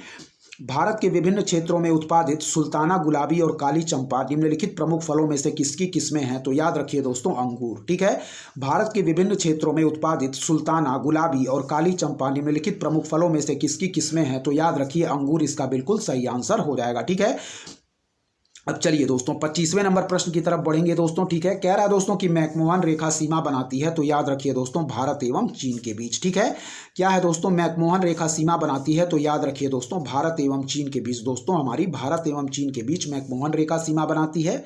भारत के विभिन्न क्षेत्रों में उत्पादित सुल्ताना, गुलाबी और काली चंपा निम्नलिखित प्रमुख फलों में से किसकी किस्में हैं, तो याद रखिए दोस्तों अंगूर, ठीक है। भारत के विभिन्न क्षेत्रों में उत्पादित सुल्ताना, गुलाबी और काली चंपा निम्नलिखित प्रमुख फलों में से किसकी किस्में हैं, तो याद रखिए अंगूर इसका बिल्कुल सही आंसर हो जाएगा, ठीक है। अब चलिए दोस्तों 25वें नंबर प्रश्न की तरफ बढ़ेंगे दोस्तों, ठीक है। कह रहा है दोस्तों कि मैकमोहन रेखा सीमा बनाती है, तो याद रखिए दोस्तों भारत एवं चीन के बीच, ठीक है। क्या है दोस्तों, मैकमोहन रेखा सीमा बनाती है, तो याद रखिए दोस्तों भारत एवं चीन के बीच, दोस्तों हमारी भारत एवं चीन के बीच मैकमोहन रेखा सीमा बनाती है।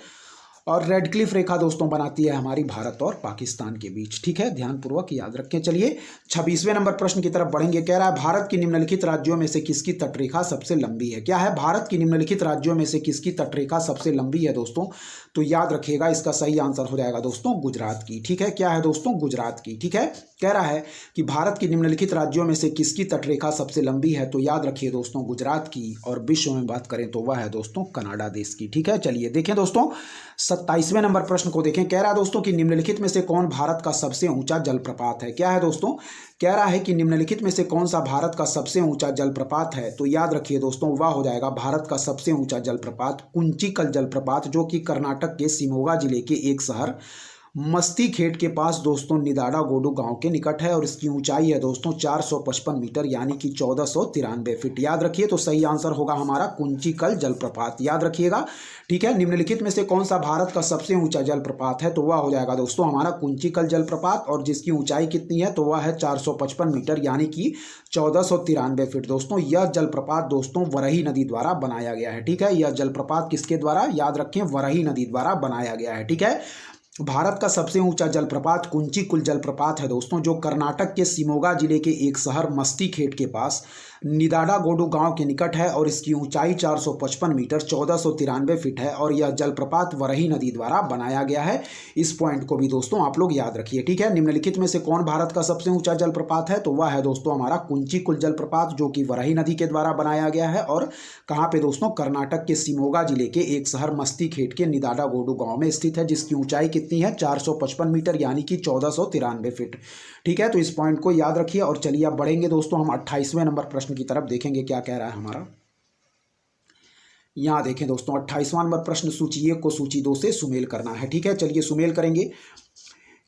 और रेड क्लिफ रेखा दोस्तों बनाती है हमारी भारत और पाकिस्तान के बीच, ठीक है, ध्यानपूर्वक याद रखें। चलिए 26वें नंबर प्रश्न की तरफ बढ़ेंगे। कह रहा है भारत की निम्नलिखित राज्यों में से किसकी तटरेखा सबसे लंबी है। क्या है, भारत की निम्नलिखित राज्यों में से किसकी तटरेखा सबसे लंबी है दोस्तों, तो याद रखिएगा इसका सही आंसर हो जाएगा दोस्तों गुजरात की, ठीक है। क्या है दोस्तों, गुजरात की, ठीक है। कह रहा है कि भारत की निम्नलिखित राज्यों में से किसकी तटरेखा सबसे लंबी है, तो याद रखिए दोस्तों गुजरात की। और विश्व में बात करें तो वह है दोस्तों कनाडा देश की, ठीक है। चलिए देखें दोस्तों 27वें नंबर प्रश्न को देखें। कह रहा है दोस्तों कि निम्नलिखित में से कौन भारत का सबसे ऊंचा जलप्रपात है। क्या है दोस्तों, कह रहा है कि निम्नलिखित में से कौन सा भारत का सबसे ऊंचा जलप्रपात है, तो याद रखिए दोस्तों वह हो जाएगा भारत का सबसे ऊंचा जलप्रपात कुंचिकल जलप्रपात, जो कि कर्नाटक के शिमोगा जिले के एक शहर मस्तीखेट के पास दोस्तों निदाड़ा गोडू गांव के निकट है। और इसकी ऊंचाई है दोस्तों 455 मीटर यानी कि 1493 फीट। याद रखिए, तो सही आंसर होगा हमारा कुंचिकल जलप्रपात, याद रखिएगा, ठीक है। निम्नलिखित में से कौन सा भारत का सबसे ऊंचा जलप्रपात है, तो वह हो जाएगा दोस्तों हमारा कुंचिकल जलप्रपात। और जिसकी ऊंचाई कितनी है, तो वह है 455 मीटर यानी कि 1493 फीट। दोस्तों यह जलप्रपात दोस्तों वरही नदी द्वारा बनाया गया है, ठीक है। यह जलप्रपात किसके द्वारा, याद रखें वरही नदी द्वारा बनाया गया है, ठीक है। भारत का सबसे ऊंचा जलप्रपात कुंचिकुल जलप्रपात है दोस्तों, जो कर्नाटक के शिमोगा जिले के एक शहर मस्तीखेट के पास निदाड़ा गोडू गांव के निकट है। और इसकी ऊंचाई 455 मीटर 1493 फीट है। और यह जलप्रपात वरही नदी द्वारा बनाया गया है। इस पॉइंट को भी दोस्तों आप लोग याद रखिए, ठीक है। निम्नलिखित में से कौन भारत का सबसे ऊंचा जलप्रपात है, तो वह है दोस्तों हमारा कुंचिकुल जलप्रपात, जो कि वरही नदी के द्वारा बनाया गया है। और कहाँ पे दोस्तों, कर्नाटक के शिमोगा जिले के एक शहर मस्तीखेट के निदाड़ा गोडू गांव में स्थित है, जिसकी ऊंचाई कितनी कितनी है 455 मीटर यानी कि 1493 फीट। ठीक है, तो इस पॉइंट को याद रखिए। और चलिए अब बढ़ेंगे दोस्तों, हम 28वें नंबर प्रश्न की तरफ देखेंगे क्या कह रहा है हमारा। यहाँ देखें दोस्तों, 28वां नंबर प्रश्न, सूची 1 को सूची 2 से सुमेल करना है। ठीक है, चलिए सुमेल करेंगे।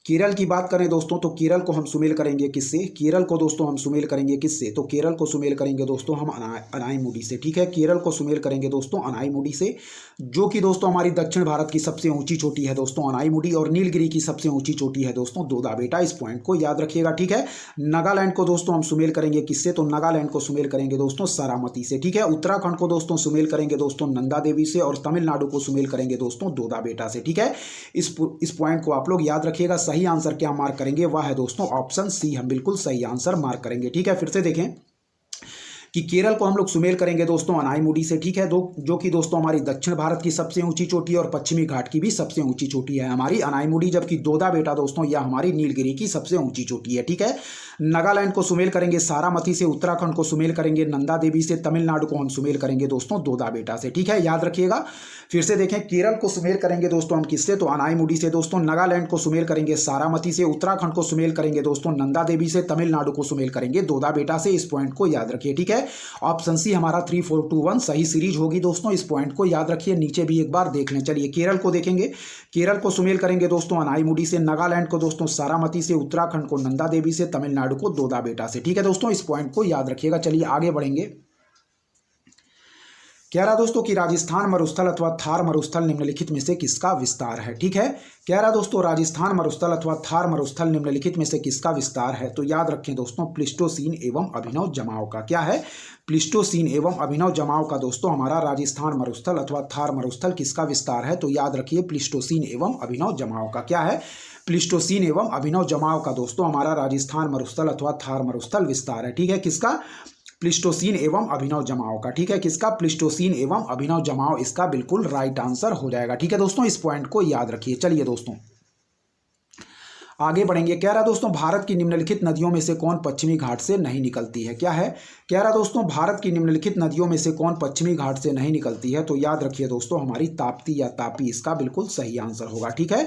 केरल की बात करें दोस्तों तो केरल को हम सुमेल करेंगे किससे? केरल को दोस्तों हम सुमेल करेंगे किससे? तो केरल को सुमेल करेंगे दोस्तों हम अनाईमुडी से। ठीक है, केरल को सुमेल करेंगे दोस्तों अनाईमुडी से, जो कि दोस्तों हमारी दक्षिण भारत की सबसे ऊंची चोटी है दोस्तों अनाईमुडी, और नीलगिरी की सबसे ऊंची चोटी है दोस्तों दोदा बेटा। इस पॉइंट को याद रखिएगा। ठीक है, नागालैंड को दोस्तों हम सुमेल करेंगे किससे? तो नागालैंड को सुमेल करेंगे दोस्तों सारामती से। ठीक है, उत्तराखंड को दोस्तों सुमेल करेंगे दोस्तों नंदा देवी से, और तमिलनाडु को सुमेल करेंगे दोस्तों दोदा बेटा से। ठीक है, इस पॉइंट को आप लोग याद रखिएगा। सही आंसर क्या मार्क करेंगे? वह है दोस्तों ऑप्शन सी, हम बिल्कुल सही आंसर मार्क करेंगे। ठीक है, फिर से देखें कि केरल को हम लोग सुमेल करेंगे दोस्तों अनाईमुडी से। ठीक है, जो कि दोस्तों हमारी दक्षिण भारत की सबसे ऊंची चोटी और पश्चिमी घाट की भी सबसे ऊंची चोटी है हमारी अनाईमुडी, जबकि दोदा बेटा दोस्तों यह हमारी नीलगिरी की सबसे ऊंची चोटी है। ठीक है, नागालैंड को सुमेल करेंगे सारामती से, उत्तराखंड को सुमेल करेंगे नंदा देवी से, तमिलनाडु को हम सुमेल करेंगे दोस्तों दोदा बेटा से। ठीक है, याद रखिएगा। फिर से देखें, केरल को सुमेल करेंगे दोस्तों हम किससे? तो अनाईमुडी से दोस्तों। नागालैंड को सुमेल करेंगे सारामती से, उत्तराखंड को सुमेल करेंगे दोस्तों नंदा देवी से, तमिलनाडु को सुमेल करेंगे दोदा बेटा से। इस पॉइंट को याद रखिए। ठीक है, ऑप्शन सी हमारा 3 4 2 1 सही सीरीज होगी दोस्तों। इस पॉइंट को याद रखिए। नीचे भी एक बार देख लें। चलिए केरल को देखेंगे। केरल को सुमेल करेंगे दोस्तों अनाईमुडी से, नागालैंड को दोस्तों सारामती से, उत्तराखंड को नंदा देवी से, तमिलनाडु को दोदा बेटा से। ठीक है दोस्तों, इस पॉइंट को याद रखिएगा। चलिए आगे बढ़ेंगे। कह रहा दोस्तों कि राजस्थान मरुस्थल अथवा थार मरुस्थल निम्नलिखित में से किसका विस्तार है? ठीक है, कह रहा दोस्तों राजस्थान मरुस्थल अथवा थार मरुस्थल निम्नलिखित में से किसका विस्तार है? तो याद रखें दोस्तों प्लिस्टोसीन एवं अभिनव जमाव का। क्या है? प्लिस्टोसीन एवं अभिनव जमाव का दोस्तों हमारा राजस्थान मरुस्थल अथवा थार मरुस्थल किसका विस्तार है? तो याद रखिए प्लिस्टोसीन एवं अभिनव जमाव का। क्या है? प्लिस्टोसीन एवं अभिनव जमाव का दोस्तों हमारा राजस्थान मरुस्थल अथवा थार मरुस्थल विस्तार है। ठीक है, किसका? प्लिस्टोसीन एवं अभिनव जमाव का। ठीक है, किसका? प्लिस्टोसीन एवं अभिनव जमाव इसका बिल्कुल राइट आंसर हो जाएगा। ठीक है दोस्तों, इस पॉइंट को याद रखिए। चलिए दोस्तों आगे बढ़ेंगे। कह रहा दोस्तों भारत की निम्नलिखित नदियों में से कौन पश्चिमी घाट से नहीं निकलती है? क्या है? कह रहा दोस्तों भारत की निम्नलिखित नदियों में से कौन पश्चिमी घाट से नहीं निकलती है? तो याद रखिए दोस्तों हमारी ताप्ती या तापी इसका बिल्कुल सही आंसर होगा। ठीक है,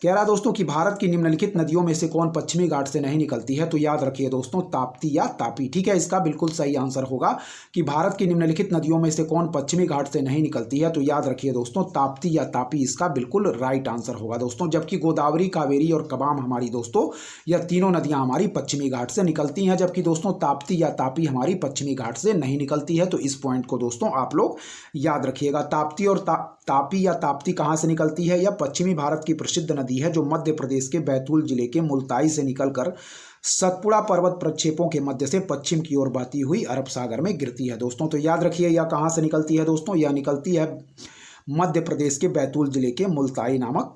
कह रहा दोस्तों कि भारत की निम्नलिखित नदियों में से कौन पश्चिमी घाट से नहीं निकलती है? तो याद रखिए दोस्तों ताप्ती या तापी। ठीक है, इसका बिल्कुल सही आंसर होगा कि भारत की निम्नलिखित नदियों में से कौन पश्चिमी घाट से नहीं निकलती है? तो याद रखिए दोस्तों ताप्ती या तापी इसका बिल्कुल राइट आंसर होगा दोस्तों। जबकि गोदावरी, कावेरी और कबाम हमारी दोस्तों यह तीनों नदियां हमारी पश्चिमी घाट से निकलती हैं, जबकि दोस्तों ताप्ती या तापी हमारी पश्चिमी घाट से नहीं निकलती है। तो इस पॉइंट को दोस्तों आप लोग याद रखिएगा। ताप्ती और तापी या ताप्ती कहाँ से निकलती है? यह पश्चिमी भारत की प्रसिद्ध नदी है जो मध्य प्रदेश के बैतूल जिले के मुल्ताई से निकलकर सतपुड़ा पर्वत प्रक्षेपों के मध्य से पश्चिम की ओर बहती हुई अरब सागर में गिरती है दोस्तों। तो याद रखिए यह कहाँ से निकलती है दोस्तों? यह निकलती है मध्य प्रदेश के बैतूल जिले के मुल्ताई नामक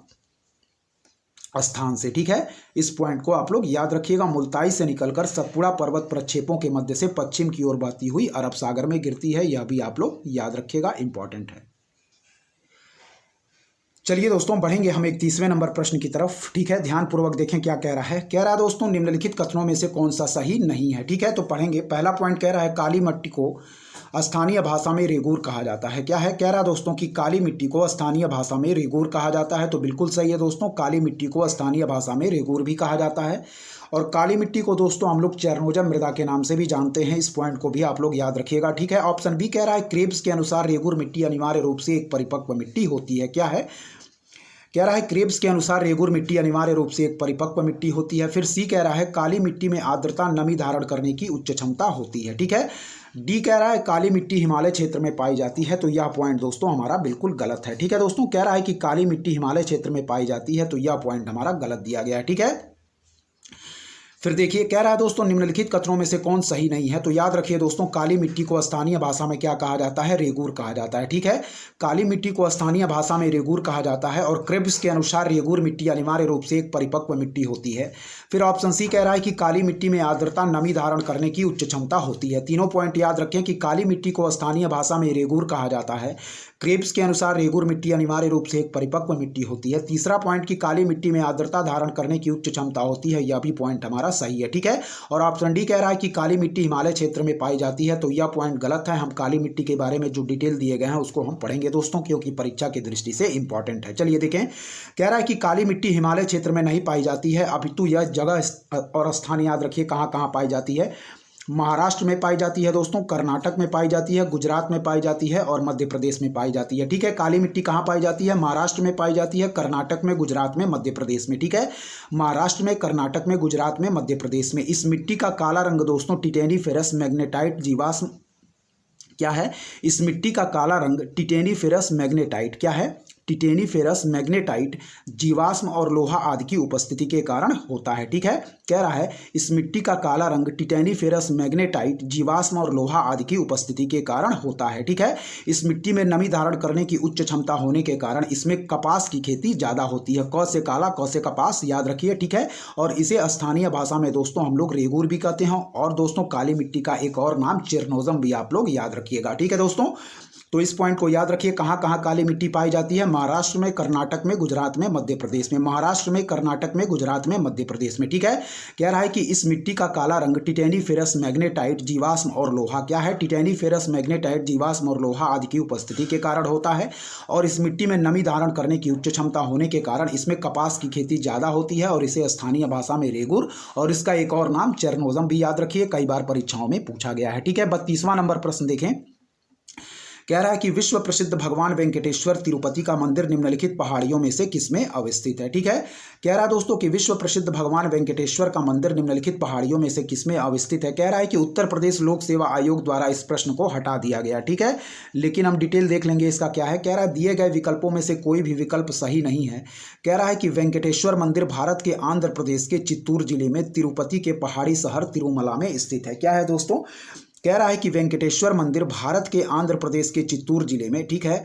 स्थान से। ठीक है, इस पॉइंट को आप लोग याद रखिएगा। मुल्ताई से निकलकर सतपुड़ा पर्वत प्रक्षेपों के मध्य से पश्चिम की ओर बहती हुई अरब सागर में गिरती है, यह भी आप लोग याद रखिएगा, इंपॉर्टेंट है। चलिए दोस्तों बढ़ेंगे हम 31वें नंबर प्रश्न की तरफ। ठीक है, ध्यान पूर्वक देखें क्या कह रहा है। कह रहा है दोस्तों निम्नलिखित कथनों में से कौन सा सही नहीं है? ठीक है, तो पढ़ेंगे। पहला पॉइंट कह रहा है काली मिट्टी को स्थानीय भाषा में रेगूर कहा जाता है। क्या है? कह रहा दोस्तों कि काली मिट्टी को स्थानीय भाषा में रेगूर कहा जाता है। तो बिल्कुल सही है दोस्तों, काली मिट्टी को स्थानीय भाषा में रेगूर भी कहा जाता है। और काली मिट्टी को दोस्तों हम लोग चेरनोजम मृदा के नाम से भी जानते हैं। इस पॉइंट को भी आप लोग याद रखिएगा। ठीक है, ऑप्शन बी कह रहा है क्रेब्स के अनुसार रेगूर मिट्टी अनिवार्य रूप से एक परिपक्व मिट्टी होती है। क्या है? कह रहा है क्रेब्स के अनुसार रेगूर मिट्टी अनिवार्य रूप से एक परिपक्व मिट्टी होती है। फिर सी कह रहा है काली मिट्टी में आर्द्रता नमी धारण करने की उच्च क्षमता होती है। ठीक है, डी कह रहा है काली मिट्टी हिमालय क्षेत्र में पाई जाती है। तो यह पॉइंट दोस्तों हमारा बिल्कुल गलत है। ठीक है दोस्तों, कह रहा है कि काली मिट्टी हिमालय क्षेत्र में पाई जाती है, तो यह पॉइंट हमारा गलत दिया गया है। ठीक है, फिर देखिए कह रहा है दोस्तों निम्नलिखित कथनों में से कौन सही नहीं है? तो याद रखिए दोस्तों काली मिट्टी को स्थानीय भाषा में क्या कहा जाता है? रेगूर कहा जाता है। ठीक है, काली मिट्टी को स्थानीय भाषा में रेगूर कहा जाता है। और क्रेब्स के अनुसार रेगूर मिट्टी अनिवार्य रूप से एक परिपक्व मिट्टी होती है। फिर ऑप्शन सी कह रहा है कि काली मिट्टी में आर्द्रता नमी धारण करने की उच्च क्षमता होती है। तीनों पॉइंट याद रखें कि काली मिट्टी को स्थानीय भाषा में रेगूर कहा जाता है। क्रेब्स के अनुसार रेगूर मिट्टी अनिवार्य रूप से एक परिपक्व मिट्टी होती है। तीसरा पॉइंट कि काली मिट्टी में आर्द्रता धारण करने की उच्च क्षमता होती है, यह भी पॉइंट हमारा सही है, ठीक है। और ऑप्शन डी कह रहा है कि काली मिट्टी हिमालय क्षेत्र में पाई जाती है, तो यह पॉइंट गलत है। हम काली मिट्टी के बारे में जो डिटेल दिए गए हैं उसको हम पढ़ेंगे दोस्तों, क्योंकि परीक्षा की दृष्टि से इंपॉर्टेंट है। चलिए देखें, कह रहा है कि काली मिट्टी हिमालय क्षेत्र में नहीं पाई जाती है, अपितु यह जगह और स्थान याद रखिए कहाँ कहाँ पाई जाती है। महाराष्ट्र में पाई जाती है दोस्तों, कर्नाटक में पाई जाती है, गुजरात में पाई जाती है और मध्य प्रदेश में पाई जाती है, ठीक है। काली मिट्टी कहाँ पाई जाती है? महाराष्ट्र में पाई जाती है, कर्नाटक में, गुजरात में, मध्य प्रदेश में, ठीक है। महाराष्ट्र में, कर्नाटक में, गुजरात में, मध्य प्रदेश में। इस मिट्टी का काला रंग दोस्तों टिटेनिफेरस मैग्नेटाइट जीवाश्म क्या है? इस मिट्टी का काला रंग टिटेनिफेरस मैग्नेटाइट क्या है? टिटेनिफेरस मैग्नेटाइट जीवाश्म और लोहा आदि की उपस्थिति के कारण होता है, ठीक है। कह रहा है इस मिट्टी का काला रंग टिटेनिफेरस मैग्नेटाइट जीवाश्म और लोहा आदि की उपस्थिति के कारण होता है, ठीक है। इस मिट्टी में नमी धारण करने की उच्च क्षमता होने के कारण इसमें कपास की खेती ज़्यादा होती है। क से काला, क से कपास याद रखिए, ठीक है। और इसे स्थानीय भाषा में दोस्तों हम लोग रेगूर भी कहते हैं, और दोस्तों काली मिट्टी का एक और नाम चेरनोजम भी आप लोग याद रखिएगा, ठीक है दोस्तों। तो इस पॉइंट को याद रखिए, कहाँ कहाँ काली मिट्टी पाई जाती है? महाराष्ट्र में, कर्नाटक में, गुजरात में, मध्य प्रदेश में। महाराष्ट्र में, कर्नाटक में, गुजरात में, मध्य प्रदेश में, ठीक है। कह रहा है कि इस मिट्टी का काला रंग टिटेनिफेरस मैग्नेटाइट जीवाश्म और लोहा क्या है? टिटेनिफेरस मैग्नेटाइट जीवाश्म और लोहा आदि की उपस्थिति के कारण होता है। और इस मिट्टी में नमी धारण करने की उच्च क्षमता होने के कारण इसमें कपास की खेती ज़्यादा होती है, और इसे स्थानीय भाषा में रेगुर और इसका एक और नाम चेरनोजम भी याद रखिए, कई बार परीक्षाओं में पूछा गया है, ठीक है। 32वां नंबर प्रश्न देखें। कह रहा है कि विश्व प्रसिद्ध भगवान वेंकटेश्वर तिरुपति का मंदिर निम्नलिखित पहाड़ियों में से किसमें अवस्थित है, ठीक है। कह रहा है दोस्तों कि विश्व प्रसिद्ध भगवान वेंकटेश्वर का मंदिर निम्नलिखित पहाड़ियों में से किसमें अवस्थित है। कह रहा है कि उत्तर प्रदेश लोक सेवा आयोग द्वारा इस प्रश्न को हटा दिया गया, ठीक है। लेकिन हम डिटेल देख लेंगे इसका क्या है। कह रहा है दिए गए विकल्पों में से कोई भी विकल्प सही नहीं है। कह रहा है कि वेंकटेश्वर मंदिर भारत के आंध्र प्रदेश के चित्तूर जिले में तिरुपति के पहाड़ी शहर तिरुमला में स्थित है। क्या है दोस्तों? कह रहा है कि वेंकटेश्वर मंदिर भारत के आंध्र प्रदेश के चित्तूर जिले में, ठीक है,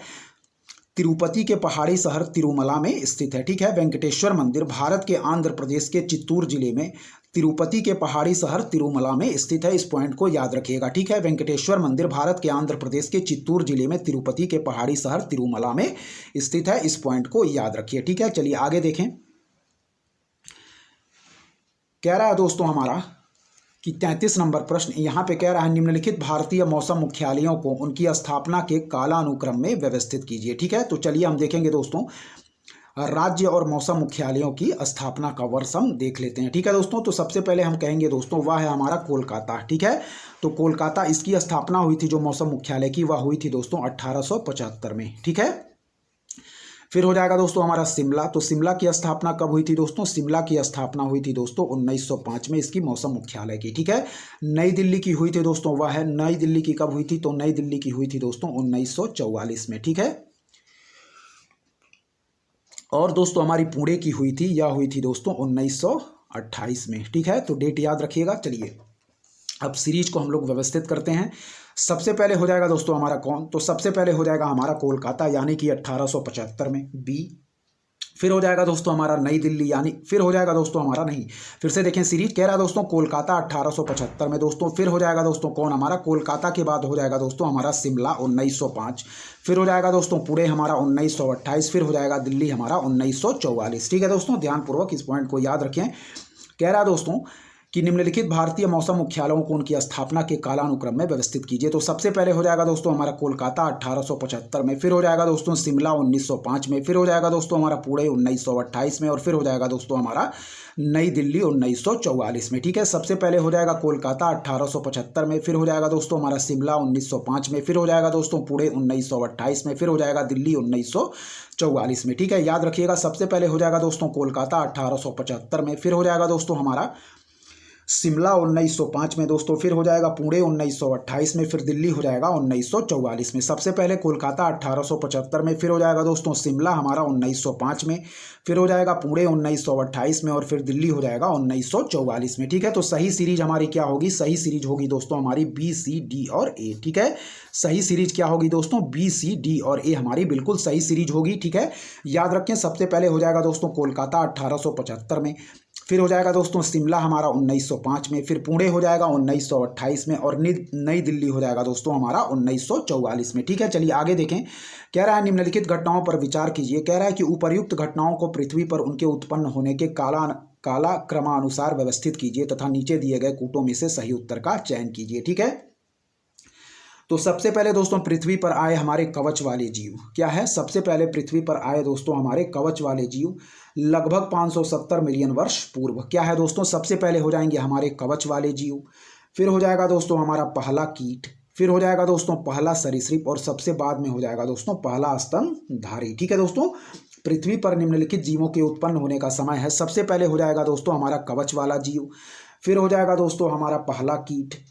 तिरुपति के पहाड़ी शहर तिरुमला में स्थित है, ठीक है। वेंकटेश्वर मंदिर भारत के आंध्र प्रदेश के चित्तूर जिले में तिरुपति के पहाड़ी शहर तिरुमला में स्थित है। इस पॉइंट को याद रखिएगा, ठीक है। वेंकटेश्वर मंदिर भारत के आंध्र प्रदेश के चित्तूर जिले में तिरुपति के पहाड़ी शहर तिरुमला में स्थित है। इस पॉइंट को याद रखिए, ठीक है। चलिए आगे देखें। कह रहा है दोस्तों हमारा कि 33 नंबर प्रश्न यहाँ पे कह रहा है निम्नलिखित भारतीय मौसम मुख्यालयों को उनकी स्थापना के कालानुक्रम में व्यवस्थित कीजिए, ठीक है। तो चलिए हम देखेंगे दोस्तों राज्य और मौसम मुख्यालयों की स्थापना का वर्ष हम देख लेते हैं, ठीक है दोस्तों। तो सबसे पहले हम कहेंगे दोस्तों वह है हमारा कोलकाता, ठीक है। तो कोलकाता इसकी स्थापना हुई थी जो मौसम मुख्यालय की, वह हुई थी दोस्तों 1875 में, ठीक है। फिर हो जाएगा दोस्तों हमारा शिमला। तो शिमला की स्थापना कब हुई थी दोस्तों? शिमला की स्थापना हुई थी दोस्तों 1905 में इसकी मौसम मुख्यालय की, ठीक है। नई दिल्ली की हुई थी दोस्तों, वह है नई दिल्ली की कब हुई थी? तो नई दिल्ली की हुई थी दोस्तों 1944 में, ठीक है। और दोस्तों हमारी पुणे की हुई थी, यह हुई थी दोस्तों 1928 में, ठीक है। तो डेट याद रखिएगा। चलिए अब सीरीज को हम लोग व्यवस्थित करते हैं। सबसे पहले हो जाएगा दोस्तों हमारा कौन? तो सबसे पहले हो जाएगा हमारा कोलकाता यानी कि 1875 में, बी। फिर हो जाएगा दोस्तों हमारा नई दिल्ली यानी, फिर हो जाएगा दोस्तों हमारा, नहीं फिर से देखें सीरीज, कह रहा है दोस्तों कोलकाता 1875 में दोस्तों। फिर हो जाएगा दोस्तों कौन हमारा? कोलकाता के बाद हो जाएगा दोस्तों हमारा शिमला 1905। फिर हो जाएगा दोस्तों पुणे हमारा 1928। फिर हो जाएगा दिल्ली हमारा 1944, ठीक है दोस्तों। ध्यानपूर्वक इस पॉइंट को याद रखें। कह रहा है दोस्तों कि निम्नलिखित भारतीय मौसम मुख्यालयों को उनकी स्थापना के कालानुक्रम में व्यवस्थित कीजिए। तो सबसे पहले हो जाएगा दोस्तों हमारा कोलकाता 1875 में। फिर हो जाएगा दोस्तों शिमला 1905 में। फिर हो जाएगा दोस्तों हमारा पुणे 1928 में। और फिर हो जाएगा दोस्तों हमारा नई दिल्ली 1944 में, ठीक है। सबसे पहले हो जाएगा कोलकाता 1875 में। फिर हो जाएगा दोस्तों हमारा शिमला 1905 में। फिर हो जाएगा दोस्तों पुणे 1928 में। फिर हो जाएगा दिल्ली 1944 में, ठीक है। याद रखिएगा सबसे पहले हो जाएगा दोस्तों कोलकाता 1875 में। फिर हो जाएगा दोस्तों हमारा शिमला 1905 में दोस्तों। फिर हो जाएगा पुणे 1928 में। फिर दिल्ली हो जाएगा 1944 में। सबसे पहले कोलकाता 1875 में। फिर हो जाएगा दोस्तों शिमला हमारा 1905 में। फिर हो जाएगा पुणे 1928 में। और फिर दिल्ली हो जाएगा 1944 में, ठीक है। तो सही सीरीज हमारी क्या होगी? सही सीरीज होगी दोस्तों हमारी बी, सी, डी और ए, ठीक है। सही सीरीज क्या होगी दोस्तों? बी, सी, डी और ए हमारी बिल्कुल सही सीरीज होगी, ठीक है। याद रखें सबसे पहले हो जाएगा दोस्तों कोलकाता 1875 में। फिर हो जाएगा दोस्तों शिमला हमारा 1905 में। फिर पुणे हो जाएगा 1928 में। और नई दिल्ली हो जाएगा दोस्तों हमारा 1944 में, ठीक है। चलिए आगे देखें। कह रहा है निम्नलिखित घटनाओं पर विचार कीजिए। कह रहा है कि उपर्युक्त घटनाओं को पृथ्वी पर उनके उत्पन्न होने के काला क्रमानुसार व्यवस्थित कीजिए तथा नीचे दिए गए कूटों में से सही उत्तर का चयन कीजिए। ठीक है, तो सबसे पहले दोस्तों पृथ्वी पर आए हमारे कवच वाले जीव क्या है? सबसे पहले पृथ्वी पर आए दोस्तों हमारे कवच वाले जीव लगभग 570 मिलियन वर्ष पूर्व। क्या है दोस्तों? सबसे पहले हो जाएंगे हमारे कवच वाले जीव, फिर हो जाएगा दोस्तों हमारा पहला कीट, फिर हो जाएगा दोस्तों पहला सरीसृप और सबसे बाद में हो जाएगा दोस्तों पहला स्तनधारी। ठीक है दोस्तों, पृथ्वी पर निम्नलिखित जीवों के उत्पन्न होने का समय है। सबसे पहले हो जाएगा दोस्तों हमारा कवच वाला जीव, फिर हो जाएगा दोस्तों हमारा पहला कीट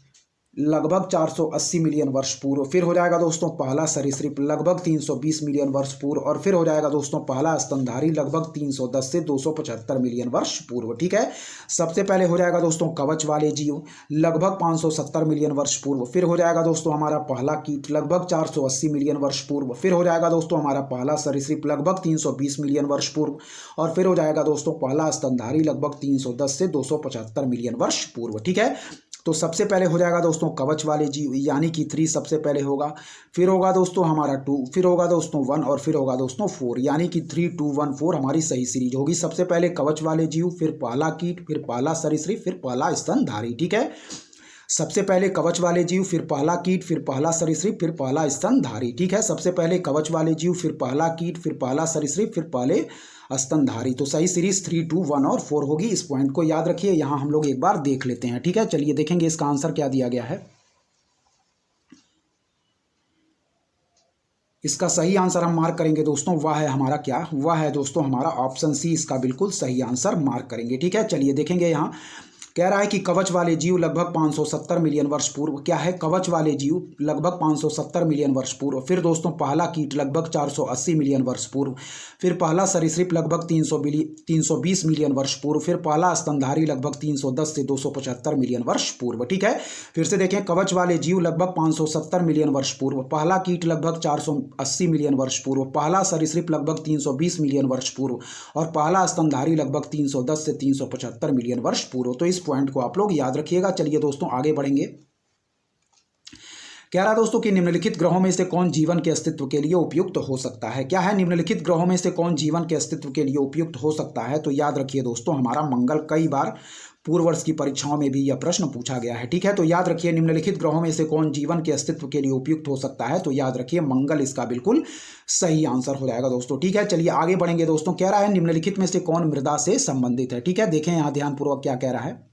लगभग 480 मिलियन वर्ष पूर्व, फिर हो जाएगा दोस्तों पहला सरीसृप लगभग 320 मिलियन वर्ष पूर्व और फिर हो जाएगा दोस्तों पहला स्तनधारी लगभग 310 से 275 मिलियन वर्ष पूर्व। ठीक है, सबसे पहले हो जाएगा दोस्तों कवच वाले जीव लगभग 570 मिलियन वर्ष पूर्व, फिर हो जाएगा दोस्तों हमारा पहला कीट लगभग 480 मिलियन वर्ष पूर्व, फिर हो जाएगा दोस्तों हमारा पहला सरीसृप लगभग 320 मिलियन वर्ष पूर्व और फिर हो जाएगा दोस्तों पहला स्तनधारी लगभग 310 से 275 मिलियन वर्ष पूर्व। ठीक है, तो सबसे पहले हो जाएगा दोस्तों कवच वाले जीव यानी कि 3 सबसे पहले होगा, फिर होगा दोस्तों हमारा 2, फिर होगा दोस्तों 1 और फिर होगा दोस्तों 4 यानी कि 3, 2, 1, 4 हमारी सही सीरीज होगी। सबसे पहले कवच वाले जीव, फिर पहला कीट, फिर पहला सरीसृप, फिर पहला स्तनधारी। ठीक है, सबसे पहले कवच वाले जीव, फिर पहला कीट, फिर पहला सरीसृप, फिर पहला स्तनधारी। ठीक है, सबसे पहले कवच वाले जीव, फिर पहला कीट, फिर पहला सरीसृप, फिर पहले स्तनधारी। तो सही सीरीज 3, 2, 1 और 4 होगी। इस पॉइंट को याद रखिए, यहां हम लोग एक बार देख लेते हैं। ठीक है, चलिए देखेंगे इसका आंसर क्या दिया गया है। इसका सही आंसर हम मार्क करेंगे दोस्तों, वह है हमारा क्या? वह है दोस्तों हमारा ऑप्शन सी, इसका बिल्कुल सही आंसर मार्क करेंगे। ठीक है, चलिए देखेंगे यहाँ कह रहा है कि कवच वाले जीव लगभग 570 मिलियन वर्ष पूर्व। क्या है? कवच वाले जीव लगभग 570 मिलियन वर्ष पूर्व, फिर दोस्तों पहला कीट लगभग 480 मिलियन वर्ष पूर्व, फिर पहला सरीसृप लगभग 320 मिलियन वर्ष पूर्व, फिर पहला स्तनधारी लगभग 310 से 275 मिलियन वर्ष पूर्व। ठीक है, फिर से देखें, कवच वाले जीव लगभग 570 मिलियन वर्ष पूर्व, पहला कीट लगभग 480 मिलियन वर्ष पूर्व, पहला सरीसृप लगभग 320 मिलियन वर्ष पूर्व और पहला स्तनधारी लगभग 310 से 375 मिलियन वर्ष पूर्व। तो इस पॉइंट को आप लोग याद रखिएगा। चलिए दोस्तों आगे बढ़ेंगे। कह रहा दोस्तों कि निम्नलिखित ग्रहों में से कौन जीवन के अस्तित्व के लिए उपयुक्त हो सकता है? क्या है? निम्नलिखित ग्रहों में से कौन जीवन के अस्तित्व के लिए उपयुक्त हो सकता है? तो याद रखिए दोस्तों हमारा मंगल। कई बार पूर्व वर्ष की परीक्षाओं में भी यह प्रश्न पूछा गया है। ठीक है, तो याद रखिए निम्नलिखित ग्रहों में से कौन जीवन के अस्तित्व के लिए उपयुक्त हो सकता है? तो याद रखिए मंगल इसका बिल्कुल सही आंसर हो जाएगा दोस्तों। ठीक है, चलिए आगे बढ़ेंगे दोस्तों। कह रहा है निम्नलिखित में से कौन मृदा से संबंधित है? ठीक है, देखें यहाँ ध्यानपूर्वक क्या कह रहा है।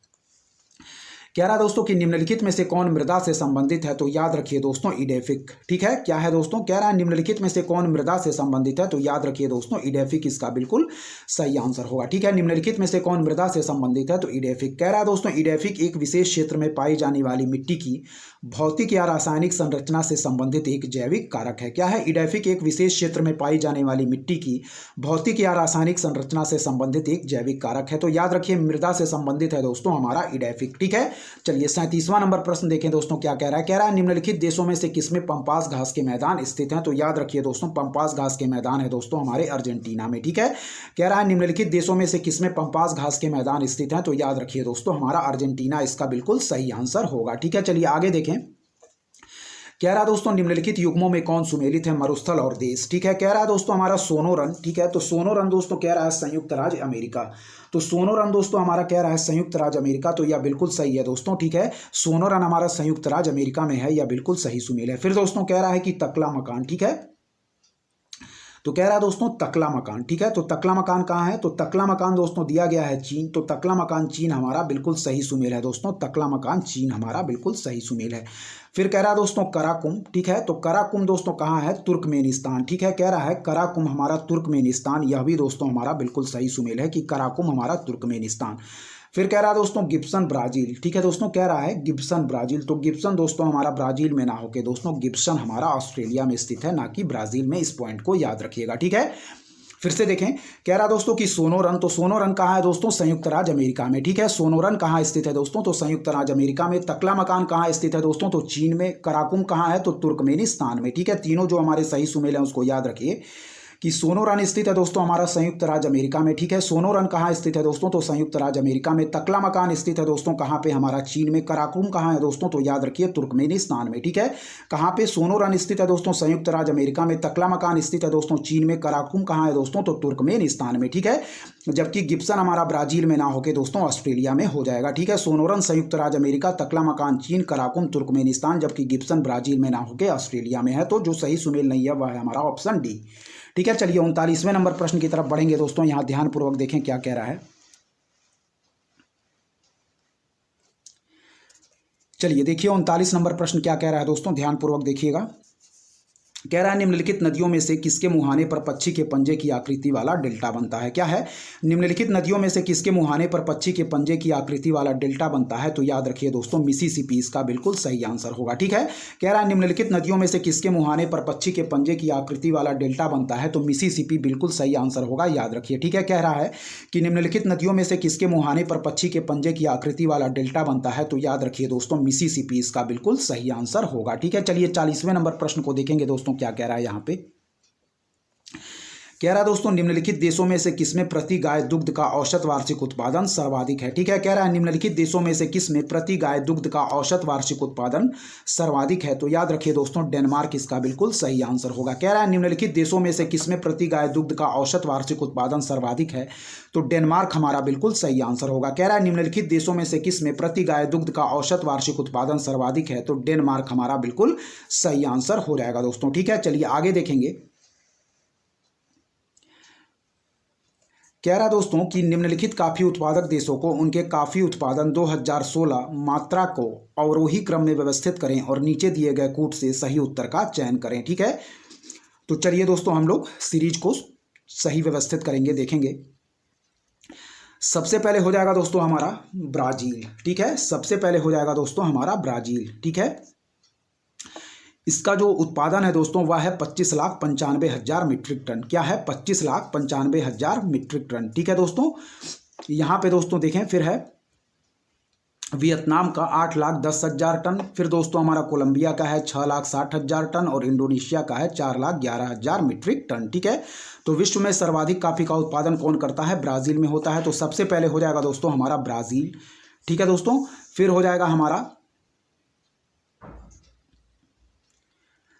कह रहा है दोस्तों कि निम्नलिखित में से कौन मृदा से संबंधित है? तो याद रखिए दोस्तों इडेफिक। ठीक है, क्या है दोस्तों? कह रहा है निम्नलिखित में से कौन मृदा से संबंधित है? तो याद रखिए दोस्तों इडेफिक इसका बिल्कुल सही आंसर होगा। ठीक है, निम्नलिखित में से कौन मृदा से संबंधित है? तो इडेफिक। कह रहा है दोस्तों इडेफिक एक विशेष क्षेत्र में पाई जाने वाली मिट्टी की भौतिक या रासायनिक संरचना से संबंधित एक जैविक कारक है। क्या है? इडेफिक एक विशेष क्षेत्र में पाई जाने वाली मिट्टी की भौतिक या रासायनिक संरचना से संबंधित एक जैविक कारक है। तो याद रखिए मृदा से संबंधित है दोस्तों हमारा इडेफिक। ठीक है, चलिए 37वां नंबर प्रश्न देखें दोस्तों क्या कह रहा है। कह रहा है निम्नलिखित देशों में से किसमें पंपास घास के मैदान स्थित हैं? तो याद रखिए दोस्तों पंपास घास के मैदान है दोस्तों हमारे अर्जेंटीना में। ठीक है, कह रहा है निम्नलिखित देशों में से किसमें पंपास घास के मैदान स्थित हैं? तो याद रखिए दोस्तों हमारा अर्जेंटीना इसका बिल्कुल सही आंसर होगा। ठीक है, चलिए आगे देखें। कह रहा दोस्तों निम्नलिखित युग्मों में कौन सुमेलित है? मरुस्थल और देश। ठीक है, कह रहा है दोस्तों हमारा सोनोरन। ठीक है, तो सोनोरन दोस्तों कह रहा है संयुक्त राज्य अमेरिका। तो सोनोरन दोस्तों हमारा कह रहा है संयुक्त राज्य अमेरिका, तो यह बिल्कुल सही है दोस्तों। ठीक है, सोनोरन हमारा संयुक्त राज्य अमेरिका में है, यह बिल्कुल सही सुमेल है। फिर दोस्तों कह रहा है कि तकला मकान। ठीक है, तो कह रहा है दोस्तों तकला मकान। ठीक है, तो तकला मकान कहाँ है? तो तकला मकान दोस्तों दिया गया है चीन। तो तकला मकान चीन हमारा बिल्कुल सही सुमेल है दोस्तों। तकला मकान चीन हमारा बिल्कुल सही सुमेल है। फिर कह रहा है दोस्तों कराकुम। ठीक है, तो कराकुम दोस्तों कहाँ है? तुर्कमेनिस्तान। ठीक है, कह रहा है कराकुम हमारा तुर्कमेनिस्तान, यह भी दोस्तों हमारा बिल्कुल सही सुमेल है कि कराकुम हमारा तुर्कमेनिस्तान। फिर कह रहा है दोस्तों गिब्सन ब्राजील। ठीक है दोस्तों, कह रहा है गिब्सन ब्राजील। तो गिब्सन दोस्तों हमारा ब्राजील में ना होके दोस्तों गिब्सन हमारा ऑस्ट्रेलिया में स्थित है, ना कि ब्राजील में। इस पॉइंट को याद रखिएगा। ठीक है, फिर से देखें। कह रहा दोस्तों कि सोनोरन। तो सोनोरन कहाँ है दोस्तों? संयुक्त राज्य अमेरिका में। ठीक है, सोनोरन कहाँ स्थित है दोस्तों? तो संयुक्त राज्य अमेरिका में। तकला मकान कहाँ स्थित है दोस्तों? तो चीन में। कराकुम कहाँ है? तो तुर्कमेनिस्तान में। ठीक है, तीनों जो हमारे सही सुमेल हैं उसको याद रखिए कि सोनोरन स्थित है दोस्तों हमारा संयुक्त राज्य अमेरिका में, ठीक है। सोनोरन कहाँ स्थित है दोस्तों, तो संयुक्त राज्य अमेरिका में। तकलामकान स्थित है दोस्तों कहाँ पे, हमारा चीन में। कराकुम कहाँ है दोस्तों, तो याद रखिए तुर्कमेनिस्तान में, ठीक है। कहाँ पे सोनोरन स्थित है दोस्तों, संयुक्त राज्य अमेरिका में। तकलामकान स्थित है दोस्तों चीन में। कराकुम कहाँ है दोस्तों, तो तुर्कमेनिस्तान में, ठीक है। जबकि गिब्सन हमारा ब्राजील में ना होके दोस्तों ऑस्ट्रेलिया में हो जाएगा, ठीक है। सोनोरन संयुक्त राज्य अमेरिका, तकलामकान चीन, कराकुम तुर्कमेनिस्तान, जबकि गिब्सन ब्राजील में ना होके ऑस्ट्रेलिया में है। तो जो सही सुमेल नहीं है वह है हमारा ऑप्शन डी, ठीक है। चलिए 39वें नंबर प्रश्न की तरफ बढ़ेंगे दोस्तों। यहां ध्यानपूर्वक देखें क्या कह रहा है। चलिए देखिए 39 नंबर प्रश्न क्या कह रहा है दोस्तों, ध्यानपूर्वक देखिएगा। कह रहा है निम्नलिखित नदियों में से किसके मुहाने पर पक्षी के पंजे की आकृति वाला डेल्टा बनता है। क्या है, निम्नलिखित नदियों में से किसके मुहाने पर पक्षी के पंजे की आकृति वाला डेल्टा बनता है, तो याद रखिए दोस्तों मिसिसिपी इसका बिल्कुल सही आंसर होगा, ठीक है। कह रहा है निम्नलिखित नदियों में से किसके मुहाने पर पक्षी के पंजे की आकृति वाला डेल्टा बनता है, तो मिसिसिपी बिल्कुल सही आंसर होगा, याद रखिए, ठीक है। कह रहा है कि निम्नलिखित नदियों में से किसके मुहाने पर पक्षी के पंजे की आकृति वाला डेल्टा बनता है, तो याद रखिए दोस्तों मिसिसिपी इसका बिल्कुल सही आंसर होगा, ठीक है। चलिए 40वें नंबर प्रश्न को देखेंगे दोस्तों क्या कह रहा है यहाँ पे। कह रहा है दोस्तों निम्नलिखित देशों में से किसमें प्रति गाय दुग्ध का औसत वार्षिक उत्पादन सर्वाधिक है, ठीक है। कह रहा है निम्नलिखित देशों में से किसमें प्रति गाय दुग्ध का औसत वार्षिक उत्पादन सर्वाधिक है, तो याद रखिए दोस्तों डेनमार्क इसका बिल्कुल सही आंसर होगा। कह रहा है निम्नलिखित देशों में से किसमें प्रति गाय दुग्ध का औसत वार्षिक उत्पादन सर्वाधिक है, तो डेनमार्क हमारा बिल्कुल सही आंसर होगा। कह रहा है निम्नलिखित देशों में से किसमें प्रति गाय दुग्ध का औसत वार्षिक उत्पादन सर्वाधिक है, तो डेनमार्क हमारा बिल्कुल सही आंसर हो जाएगा दोस्तों, ठीक है। चलिए आगे देखेंगे। कह रहा दोस्तों कि निम्नलिखित काफी उत्पादक देशों को उनके काफी उत्पादन 2016 मात्रा को अवरोही क्रम में व्यवस्थित करें और नीचे दिए गए कूट से सही उत्तर का चयन करें, ठीक है। तो चलिए दोस्तों हम लोग सीरीज को सही व्यवस्थित करेंगे, देखेंगे। सबसे पहले हो जाएगा दोस्तों हमारा ब्राजील, ठीक है। सबसे पहले हो जाएगा दोस्तों हमारा ब्राजील, ठीक है। इसका जो उत्पादन है दोस्तों वह है 25,95,000 मीट्रिक टन। क्या है, 25,95,000 मीट्रिक टन, ठीक है दोस्तों। यहाँ पे दोस्तों देखें फिर है वियतनाम का 8,10,000 टन, फिर दोस्तों हमारा कोलंबिया का है 6,60,000 टन और इंडोनेशिया का है 4,11,000 मीट्रिक टन, ठीक है। तो विश्व में सर्वाधिक कॉफी का उत्पादन कौन करता है, ब्राजील में होता है। तो सबसे पहले हो जाएगा दोस्तों हमारा ब्राजील, ठीक है दोस्तों। फिर हो जाएगा हमारा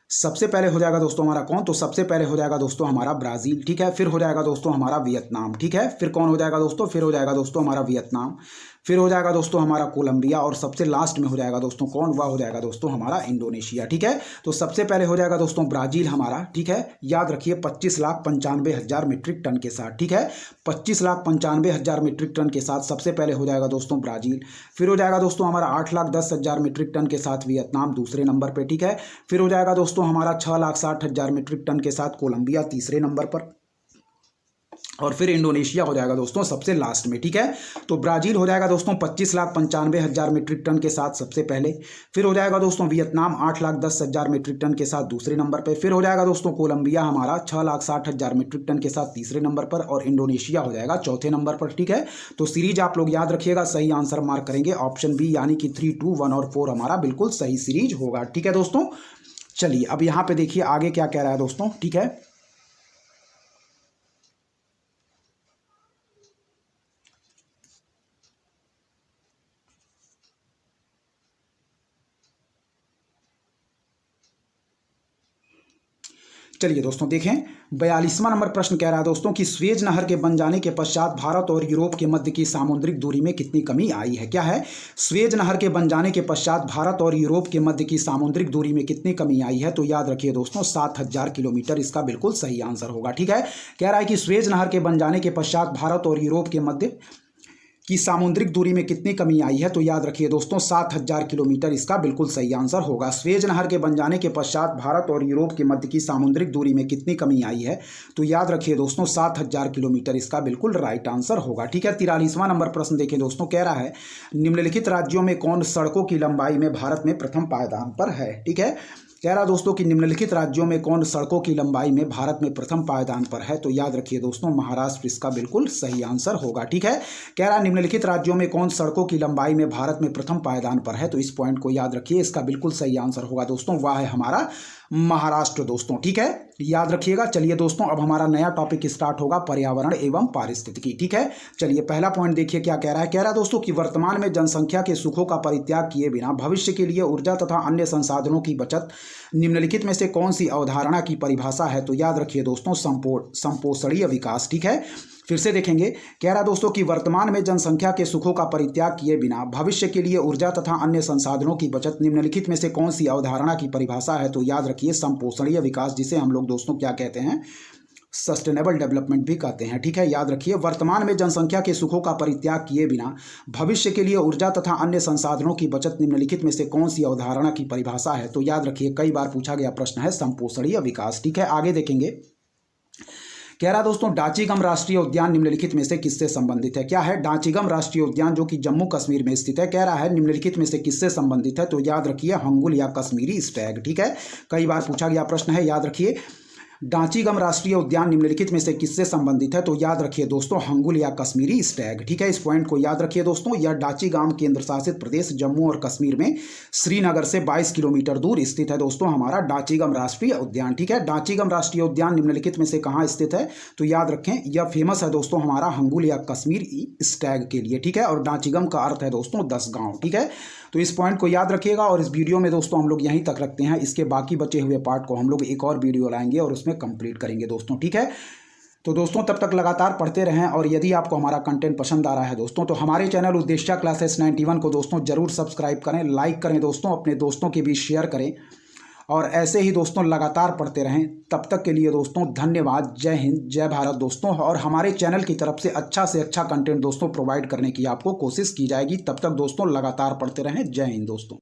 सबसे पहले हो जाएगा दोस्तों हमारा कौन, तो सबसे पहले हो जाएगा दोस्तों हमारा ब्राजील, ठीक है। फिर हो जाएगा दोस्तों हमारा वियतनाम, ठीक है। फिर कौन हो जाएगा दोस्तों, फिर हो जाएगा दोस्तों हमारा वियतनाम, फिर हो जाएगा दोस्तों हमारा कोलंबिया और सबसे लास्ट में हो जाएगा दोस्तों कौन, वह हो जाएगा दोस्तों हमारा इंडोनेशिया, ठीक है। तो सबसे पहले हो जाएगा दोस्तों ब्राजील हमारा, ठीक है। याद रखिए 25,95,000 मीट्रिक टन के साथ, ठीक है। 25,95,000 मीट्रिक टन के साथ सबसे पहले हो जाएगा दोस्तों ब्राजील। फिर हो जाएगा दोस्तों हमारा 8,10,000 मीट्रिक टन के साथ वियतनाम दूसरे नंबर पर, ठीक है। फिर हो जाएगा दोस्तों हमारा 6,60,000 मीट्रिक टन के साथ कोलंबिया तीसरे नंबर पर, और फिर इंडोनेशिया हो जाएगा दोस्तों सबसे लास्ट में, ठीक है। तो ब्राजील हो जाएगा दोस्तों 25,95,000 मीट्रिक टन के साथ सबसे पहले। फिर हो जाएगा दोस्तों वियतनाम 8,10,000 मीट्रिक टन के साथ दूसरे नंबर पर। फिर हो जाएगा दोस्तों कोलंबिया हमारा 6,60,000 मीट्रिक टन के साथ तीसरे नंबर पर, और इंडोनेशिया हो जाएगा चौथे नंबर पर, ठीक है। तो सीरीज आप लोग याद रखिएगा, सही आंसर मार्क करेंगे ऑप्शन बी, यानी कि 3, 2, 1 और 4 हमारा बिल्कुल सही सीरीज होगा, ठीक है दोस्तों। चलिए अब यहाँ पे देखिए आगे क्या कह रहा है दोस्तों, ठीक है। चलिए दोस्तों देखें 42वां नंबर प्रश्न कह रहा है दोस्तों कि स्वेज नहर के बन जाने के पश्चात भारत और यूरोप के मध्य की सामुद्रिक दूरी में कितनी कमी आई है। क्या है, स्वेज नहर के बन जाने के पश्चात भारत और यूरोप के मध्य की सामुद्रिक दूरी में कितनी कमी आई है, तो याद रखिए दोस्तों 7,000 किलोमीटर इसका बिल्कुल सही आंसर होगा, ठीक है। कह रहा है कि स्वेज नहर के बन जाने के पश्चात भारत और यूरोप के मध्य कि सामुद्रिक दूरी में कितनी कमी आई है, तो याद रखिए दोस्तों 7,000 किलोमीटर इसका बिल्कुल सही आंसर होगा। स्वेज नहर के बन जाने के पश्चात भारत और यूरोप के मध्य की सामुद्रिक दूरी में कितनी कमी आई है, तो याद रखिए दोस्तों 7,000 किलोमीटर इसका बिल्कुल राइट आंसर होगा, ठीक है। 43वां नंबर प्रश्न देखें दोस्तों, कह रहा है निम्नलिखित राज्यों में कौन सड़कों की लंबाई में भारत में प्रथम पायदान पर है, ठीक है। कह रहा दोस्तों कि निम्नलिखित राज्यों में कौन सड़कों की लंबाई में भारत में प्रथम पायदान पर है, तो याद रखिए दोस्तों महाराष्ट्र इसका बिल्कुल सही आंसर होगा, ठीक है। कह रहा निम्नलिखित राज्यों में कौन सड़कों की लंबाई में भारत में प्रथम पायदान पर है, तो इस पॉइंट को याद रखिए, इसका बिल्कुल सही आंसर होगा दोस्तों, वह है हमारा महाराष्ट्र दोस्तों। ठीक है, याद रखिएगा। चलिए दोस्तों, अब हमारा नया टॉपिक स्टार्ट होगा, पर्यावरण एवं पारिस्थितिकी। ठीक है, चलिए पहला पॉइंट देखिए क्या कह रहा है। कह रहा है दोस्तों कि वर्तमान में जनसंख्या के सुखों का परित्याग किए बिना भविष्य के लिए ऊर्जा तथा अन्य संसाधनों की बचत निम्नलिखित में से कौन सी अवधारणा की परिभाषा है? तो याद रखिए दोस्तों, संपोषणीय विकास। ठीक है, फिर से देखेंगे। कह रहा दोस्तों कि वर्तमान में जनसंख्या के सुखों का परित्याग किए बिना भविष्य के लिए ऊर्जा तथा अन्य संसाधनों की बचत निम्नलिखित में से कौन सी अवधारणा की परिभाषा है? तो याद रखिए संपोषणीय विकास, जिसे हम लोग दोस्तों क्या कहते हैं? सस्टेनेबल डेवलपमेंट भी कहते हैं। ठीक है, याद रखिए। वर्तमान में जनसंख्या के सुखों का परित्याग किए बिना भविष्य के लिए ऊर्जा तथा अन्य संसाधनों की बचत निम्नलिखित में से कौन सी अवधारणा की परिभाषा है? तो याद रखिए, कई बार पूछा गया प्रश्न है संपोषणीय विकास। ठीक है, आगे देखेंगे। कह रहा दोस्तों डाचीगम राष्ट्रीय उद्यान निम्नलिखित में से किससे संबंधित है? क्या है डाचीगम राष्ट्रीय उद्यान, जो कि जम्मू कश्मीर में स्थित है। कह रहा है निम्नलिखित में से किससे संबंधित है? तो याद रखिए हंगुल या कश्मीरी स्टैग। ठीक है, कई बार पूछा गया प्रश्न है, याद रखिए। डाचीगम राष्ट्रीय उद्यान निम्नलिखित में से किससे संबंधित है? तो याद रखिए दोस्तों हंगुल या कश्मीरी स्टैग। ठीक है, इस पॉइंट को याद रखिए दोस्तों। यह डाचीगाम केंद्र शासित प्रदेश जम्मू और कश्मीर में श्रीनगर से 22 किलोमीटर दूर स्थित है दोस्तों हमारा डाचीगम राष्ट्रीय उद्यान। ठीक है, डाचीगम राष्ट्रीय उद्यान निम्नलिखित में से कहाँ स्थित है? तो याद रखें, यह फेमस है दोस्तों हमारा हंगुल या कश्मीरी स्टैग के लिए। ठीक है, और डाचीगम का अर्थ है दोस्तों 10 गाँव। ठीक है, तो इस पॉइंट को याद रखिएगा। और इस वीडियो में दोस्तों हम लोग यहीं तक रखते हैं। इसके बाकी बचे हुए पार्ट को हम लोग एक और वीडियो लाएंगे और उसमें कंप्लीट करेंगे दोस्तों। ठीक है, तो दोस्तों तब तक लगातार पढ़ते रहें। और यदि आपको हमारा कंटेंट पसंद आ रहा है दोस्तों, तो हमारे चैनल उद्देश्य क्लासेस 91 को दोस्तों जरूर सब्सक्राइब करें, लाइक करें दोस्तों, अपने दोस्तों के बीच शेयर करें और ऐसे ही दोस्तों लगातार पढ़ते रहें। तब तक के लिए दोस्तों धन्यवाद। जय हिंद, जय भारत दोस्तों। और हमारे चैनल की तरफ से अच्छा कंटेंट दोस्तों प्रोवाइड करने की आपको कोशिश की जाएगी। तब तक दोस्तों लगातार पढ़ते रहें। जय हिंद दोस्तों।